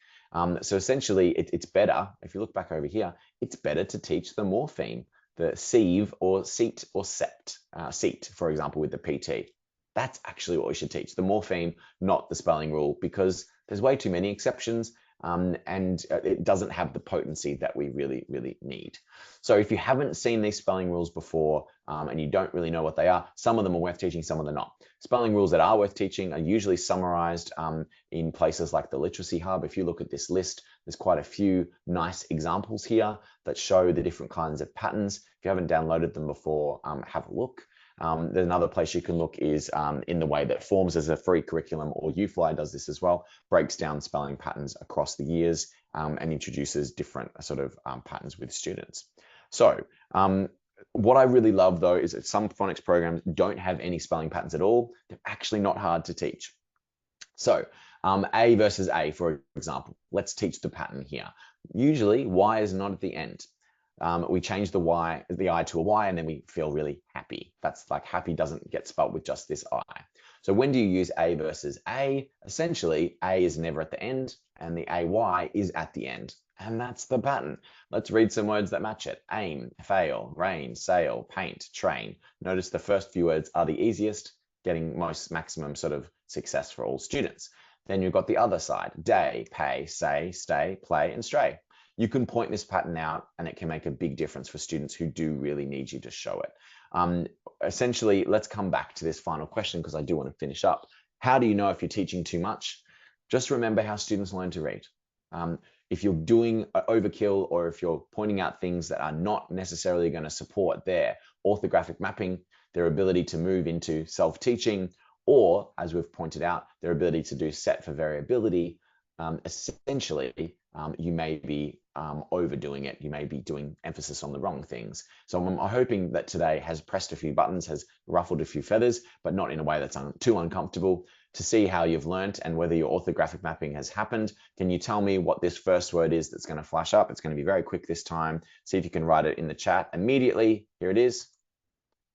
So essentially, it's better, if you look back over here, it's better to teach the morpheme, the sieve or seat or sept, seat, for example, with the PT. That's actually what we should teach, the morpheme, not the spelling rule, because there's way too many exceptions. And it doesn't have the potency that we really, really need. So if you haven't seen these spelling rules before and you don't really know what they are, some of them are worth teaching, some of them are not. Spelling rules that are worth teaching are usually summarized in places like the Literacy Hub. If you look at this list, there's quite a few nice examples here that show the different kinds of patterns. If you haven't downloaded them before, have a look. There's another place you can look is in the way that Forms as a free curriculum, or UFly does this as well, breaks down spelling patterns across the years and introduces different sort of patterns with students. So what I really love though is that some phonics programs don't have any spelling patterns at all. They're actually not hard to teach. So A versus A, for example, let's teach the pattern here. Usually Y is not at the end. We change the I to a Y and then we feel really happy. That's like happy doesn't get spelled with just this I. So when do you use A versus A? Essentially, A is never at the end and the AY is at the end. And that's the pattern. Let's read some words that match it. Aim, fail, rain, sail, paint, train. Notice the first few words are the easiest, getting most maximum sort of success for all students. Then you've got the other side, day, pay, say, stay, play, and stray. You can point this pattern out and it can make a big difference for students who do really need you to show it. Essentially, let's come back to this final question because I do want to finish up. How do you know if you're teaching too much? Just remember how students learn to read. If you're doing overkill or if you're pointing out things that are not necessarily going to support their orthographic mapping, their ability to move into self-teaching, or, as we've pointed out, their ability to do set for variability, essentially, you may be overdoing it. You may be doing emphasis on the wrong things. So I'm hoping that today has pressed a few buttons, has ruffled a few feathers, but not in a way that's too uncomfortable. To see how you've learnt and whether your orthographic mapping has happened, can you tell me what this first word is that's going to flash up? It's going to be very quick this time. See if you can write it in the chat immediately. Here it is.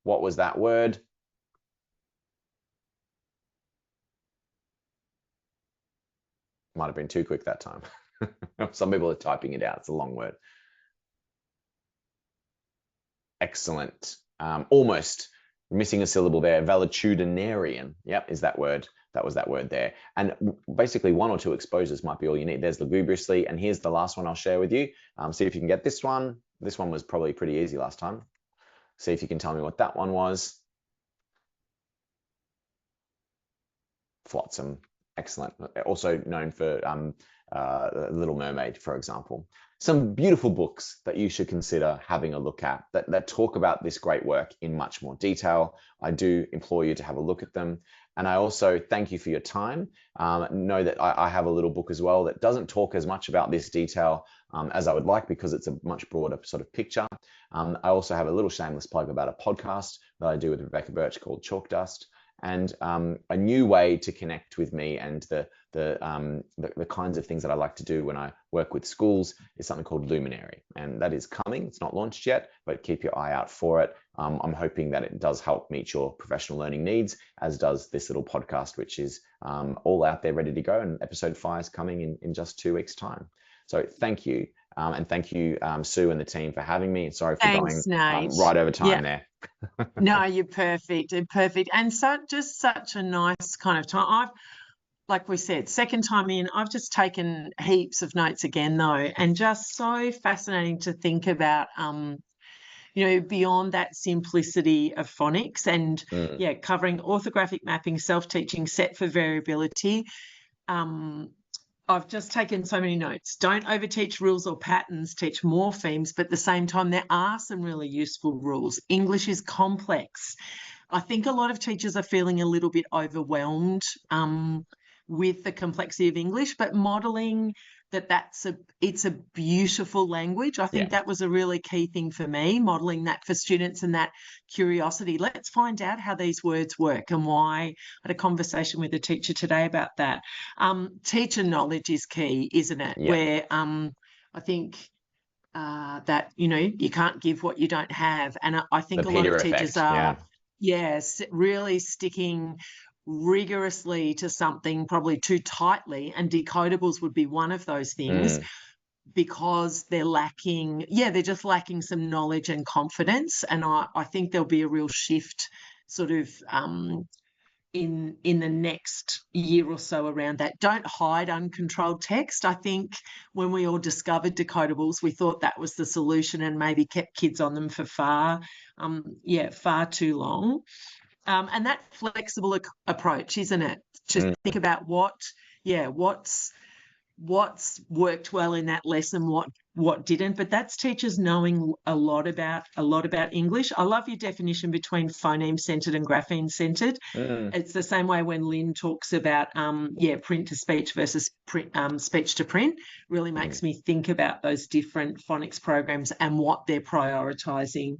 What was that word? Might have been too quick that time. Some people are typing it out. It's a long word. Excellent. Almost missing a syllable there. Valetudinarian. Yep, is that word. That was that word there. And basically 1 or 2 exposures might be all you need. There's lugubriously. And here's the last one I'll share with you. See if you can get this one. This one was probably pretty easy last time. See if you can tell me what that one was. Flotsam. Excellent. Also known for Little Mermaid, for example. Some beautiful books that you should consider having a look at that talk about this great work in much more detail. I do implore you to have a look at them. And I also thank you for your time. Know that I have a little book as well that doesn't talk as much about this detail as I would like because it's a much broader sort of picture. I also have a little shameless plug about a podcast that I do with Rebecca Birch called Chalk Dust. And a new way to connect with me and the kinds of things that I like to do when I work with schools is something called Luminary. And that is coming. It's not launched yet, but keep your eye out for it. I'm hoping that it does help meet your professional learning needs, as does this little podcast, which is all out there ready to go. And episode 5 is coming in just 2 weeks' time. So thank you. And thank you, Sue and the team, for having me. Sorry for going right over time there. No, you're perfect. You're perfect. And just such a nice kind of time. Like we said, second time in, I've just taken heaps of notes again, though, and just so fascinating to think about, beyond that simplicity of phonics and, covering orthographic mapping, self-teaching, set for variability. I've just taken so many notes. Don't overteach rules or patterns, teach morphemes, but at the same time, there are some really useful rules. English is complex. I think a lot of teachers are feeling a little bit overwhelmed with the complexity of English, but modelling it's a beautiful language. I think that was a really key thing for me, modelling that for students and that curiosity. Let's find out how these words work and why. I had a conversation with a teacher today about that. Teacher knowledge is key, isn't it? Yeah. Where I think that, you can't give what you don't have. And I think a lot of teachers are, really sticking rigorously to something, probably too tightly, and decodables would be one of those things because they're lacking, they're just lacking some knowledge and confidence. And I think there'll be a real shift sort of in the next year or so around that. Don't hide uncontrolled text. I think when we all discovered decodables, we thought that was the solution and maybe kept kids on them for far too long. And that flexible approach, isn't it? To think about what's worked well in that lesson, what didn't. But that's teachers knowing a lot about English. I love your definition between phoneme-centred and grapheme-centred. It's the same way when Lynn talks about print to speech versus speech to print. Really makes me think about those different phonics programs and what they're prioritising.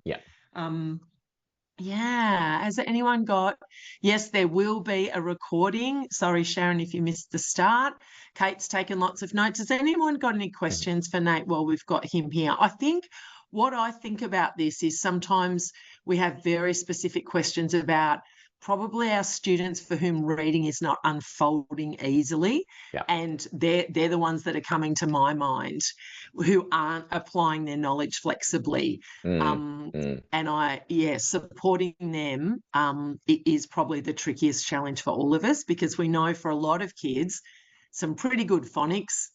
Has anyone got? Yes, there will be a recording. Sorry, Sharon, if you missed the start. Kate's taken lots of notes. Has anyone got any questions for Nate while we've got him here? I think what I think about this is sometimes we have very specific questions about probably our students for whom reading is not unfolding easily. Yeah. And they're the ones that are coming to my mind, who aren't applying their knowledge flexibly. And supporting them it is probably the trickiest challenge for all of us, because we know for a lot of kids, some pretty good phonics,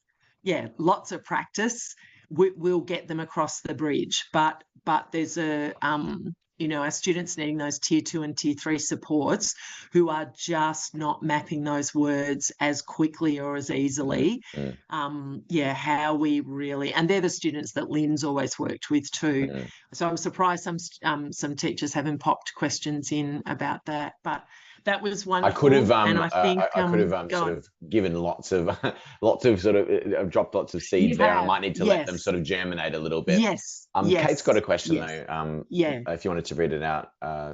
lots of practice, we'll get them across the bridge. But there's our students needing those tier 2 and tier 3 supports, who are just not mapping those words as quickly or as easily. How we really, and they're the students that Lynn's always worked with too. So I'm surprised some teachers haven't popped questions in about that, but that was wonderful. I could have, and I think I could have sort of given lots of sort of dropped lots of seeds there. I might need to let them sort of germinate a little bit. Yes. Kate's got a question though. If you wanted to read it out,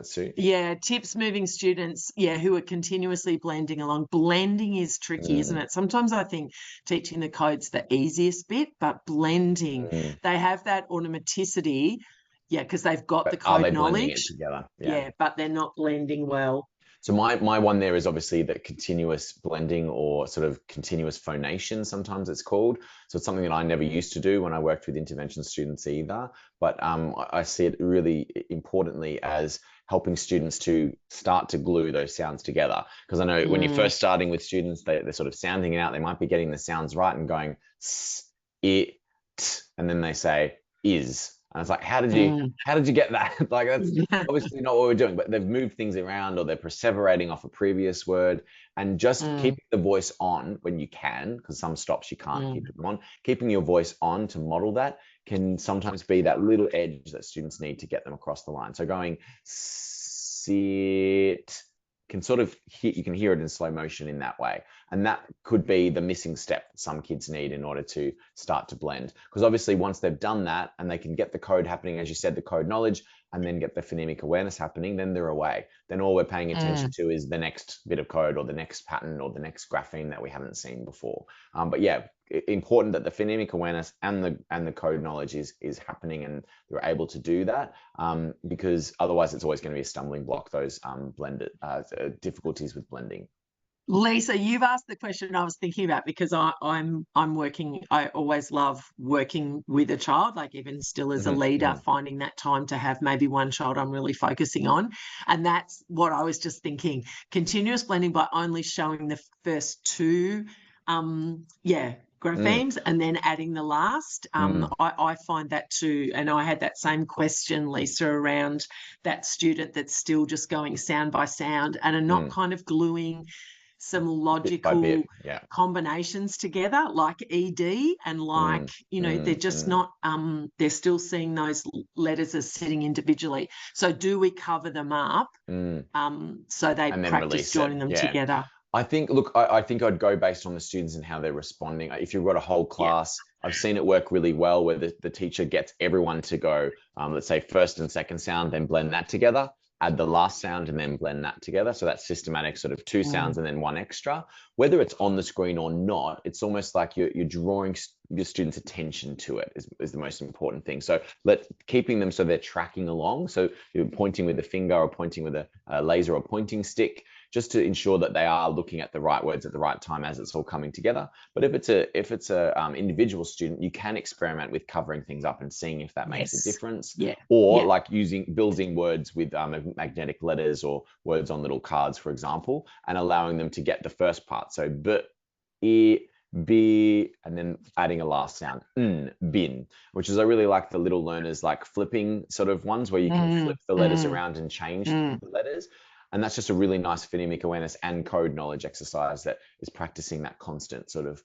Sue. Yeah, tips moving students, who are continuously blending along. Blending is tricky, isn't it? Sometimes I think teaching the code's the easiest bit, but blending, they have that automaticity, because they've got the code knowledge. It together? But they're not blending well. So my one there is obviously that continuous blending, or sort of continuous phonation, sometimes it's called. So it's something that I never used to do when I worked with intervention students either. But I see it really importantly as helping students to start to glue those sounds together. Because I know when you're first starting with students, they're sort of sounding it out. They might be getting the sounds right and going s, it, t, and then they say is. And it's like, how did you get that? Like, that's obviously not what we're doing, but they've moved things around, or they're perseverating off a previous word, and just keeping the voice on when you can, because some stops you can't keep them on. Keeping your voice on to model that can sometimes be that little edge that students need to get them across the line. So going sit can sort of you can hear it in slow motion in that way. And that could be the missing step that some kids need in order to start to blend. Because obviously once they've done that and they can get the code happening, as you said, the code knowledge, and then get the phonemic awareness happening, then they're away. Then all we're paying attention to is the next bit of code, or the next pattern, or the next grapheme that we haven't seen before. But important that the phonemic awareness and the code knowledge is happening, and they're able to do that, because otherwise it's always going to be a stumbling block, those difficulties with blending. Lisa, you've asked the question I was thinking about, because I'm working. I always love working with a child, like even still as a leader, finding that time to have maybe one child I'm really focusing on. And that's what I was just thinking. Continuous blending by only showing the first two, graphemes, and then adding the last. I find that too. And I had that same question, Lisa, around that student that's still just going sound by sound and are not kind of gluing some logical combinations together, like ED, and like, they're just not, they're still seeing those letters as sitting individually. So do we cover them up so they practice joining them together? I think, look, I think I'd go based on the students and how they're responding. If you've got a whole class, I've seen it work really well where the teacher gets everyone to go, let's say first and second sound, then blend that together, add the last sound, and then blend that together. So that's systematic, sort of two sounds and then one extra. Whether it's on the screen or not, it's almost like you're drawing your students' attention to it is the most important thing. So keeping them so they're tracking along. So you're pointing with a finger, or pointing with a laser or pointing stick, just to ensure that they are looking at the right words at the right time as it's all coming together. But if it's a individual student, you can experiment with covering things up and seeing if that makes a difference. Or like building words with magnetic letters, or words on little cards, for example, and allowing them to get the first part. So b, e, b, and then adding a last sound, bin, which is, I really like the little learners, like flipping sort of ones where you can flip the letters around and change the letters. And that's just a really nice phonemic awareness and code knowledge exercise that is practicing that constant sort of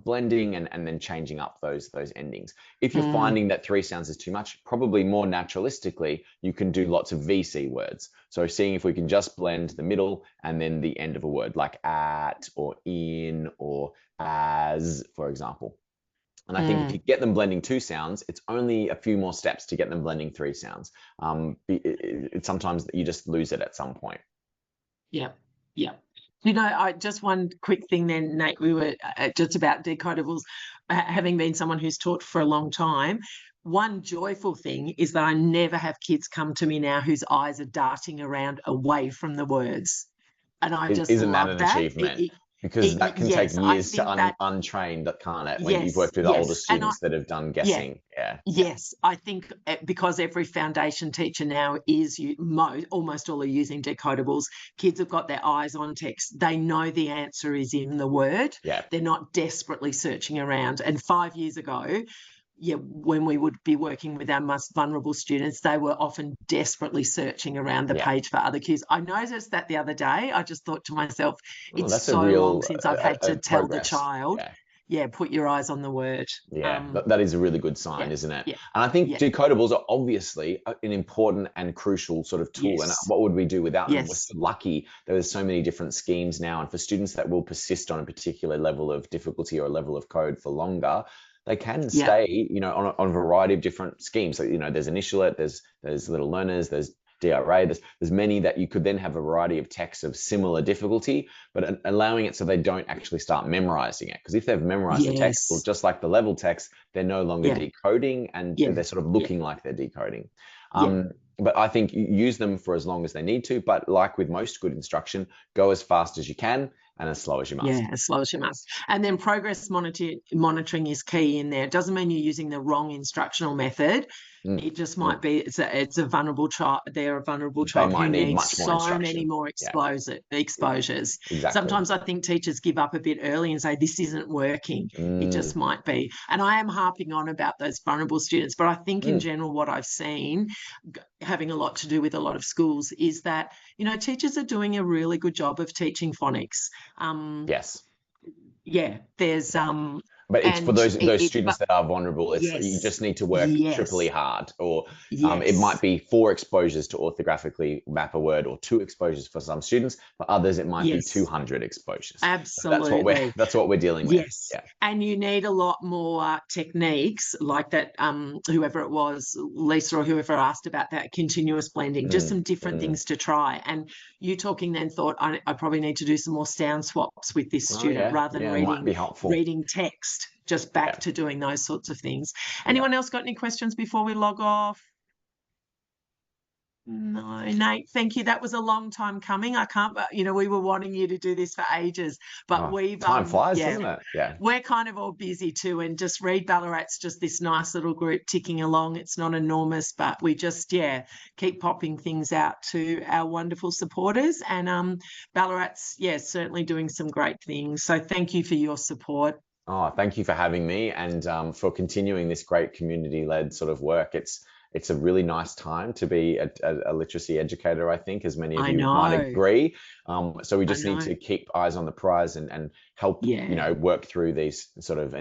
blending and then changing up those endings. If you're finding that three sounds is too much, probably more naturalistically, you can do lots of VC words. So seeing if we can just blend the middle and then the end of a word, like at, or in, or as, for example. And I think if you get them blending two sounds, it's only a few more steps to get them blending three sounds. It's sometimes you just lose it at some point. Yeah. Just one quick thing then, Nate, we were just about decodables, having been someone who's taught for a long time. one joyful thing is that I never have kids come to me now whose eyes are darting around away from the words. And I just Isn't that love an that. achievement? Because that can take Yes, I years think to that, untrain, that can't it? When you've yes, worked with older yes. And students that have done yeah, guessing. Yeah. yes, I think because every foundation teacher now is almost all are using decodables. Kids have got their eyes on text. They know the answer is in the word. Yeah. They're not desperately searching around. And 5 years ago, when we would be working with our most vulnerable students, they were often desperately searching around the page for other cues. I noticed that the other day. I just thought to myself, it's that's a so long real since I've had to tell the progress. child, put your eyes on the word. Yeah, that is a really good sign, isn't it? Yeah. And I think decodables are obviously an important and crucial sort of tool. And what would we do without them? We're so lucky that there's so many different schemes now. And for students that will persist on a particular level of difficulty or a level of code for longer, they can stay, on a variety of different schemes. So, there's Initialite, there's Little Learners, there's DRA, there's many that you could then have a variety of texts of similar difficulty, but allowing it so they don't actually start memorizing it. Because if they've memorized the text, well, just like the level text, they're no longer decoding, and they're sort of looking like they're decoding. But I think you use them for as long as they need to, but like with most good instruction, go as fast as you can and as slow as you must. Yeah, as slow as you must. And then progress monitoring is key in there. It doesn't mean you're using the wrong instructional method. It just might be it's a vulnerable child. They're a vulnerable child who needs much more so many more exposures. Exactly. Sometimes I think teachers give up a bit early and say, this isn't working. It just might be. And I am harping on about those vulnerable students, but I think in general what I've seen, having a lot to do with a lot of schools, is that, teachers are doing a really good job of teaching phonics. Yes. Yeah, there's but it's for those students that are vulnerable. You just need to work triply hard, or it might be 4 exposures to orthographically map a word, or 2 exposures for some students. For others, it might be 200 exposures. Absolutely, so that's what we're dealing with. Yes, and you need a lot more techniques like that. Whoever it was, Lisa or whoever asked about that continuous blending, just some different things to try. And you talking then thought I probably need to do some more sound swaps with this student rather than reading text, just back to doing those sorts of things. Anyone else got any questions before we log off? No, Nate, thank you. That was a long time coming. I can't, we were wanting you to do this for ages, but time flies, doesn't it? Yeah. We're kind of all busy too, and just Read Ballarat's just this nice little group ticking along. It's not enormous, but we just, keep popping things out to our wonderful supporters, and Ballarat's, certainly doing some great things. So thank you for your support. Oh, thank you for having me, and for continuing this great community-led sort of work. It's a really nice time to be a literacy educator, I think, as many of you might agree. So we just need to keep eyes on the prize and help, work through these sort of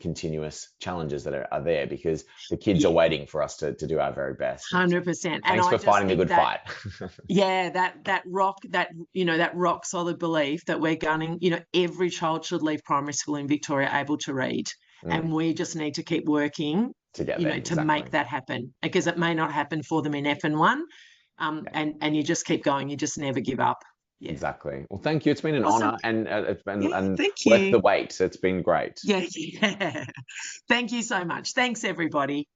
continuous challenges that are there, because the kids are waiting for us to do our very best. 100%. Thanks for fighting the good fight. that rock solid belief that we're gunning, every child should leave primary school in Victoria able to read. And we just need to keep working to make that happen, because it may not happen for them in F1, and you just keep going. You just never give up. Yeah. Exactly. Well, thank you. It's been an honor, and it's been thank worth you. the wait. It's been great. Yeah. Thank you so much. Thanks, everybody.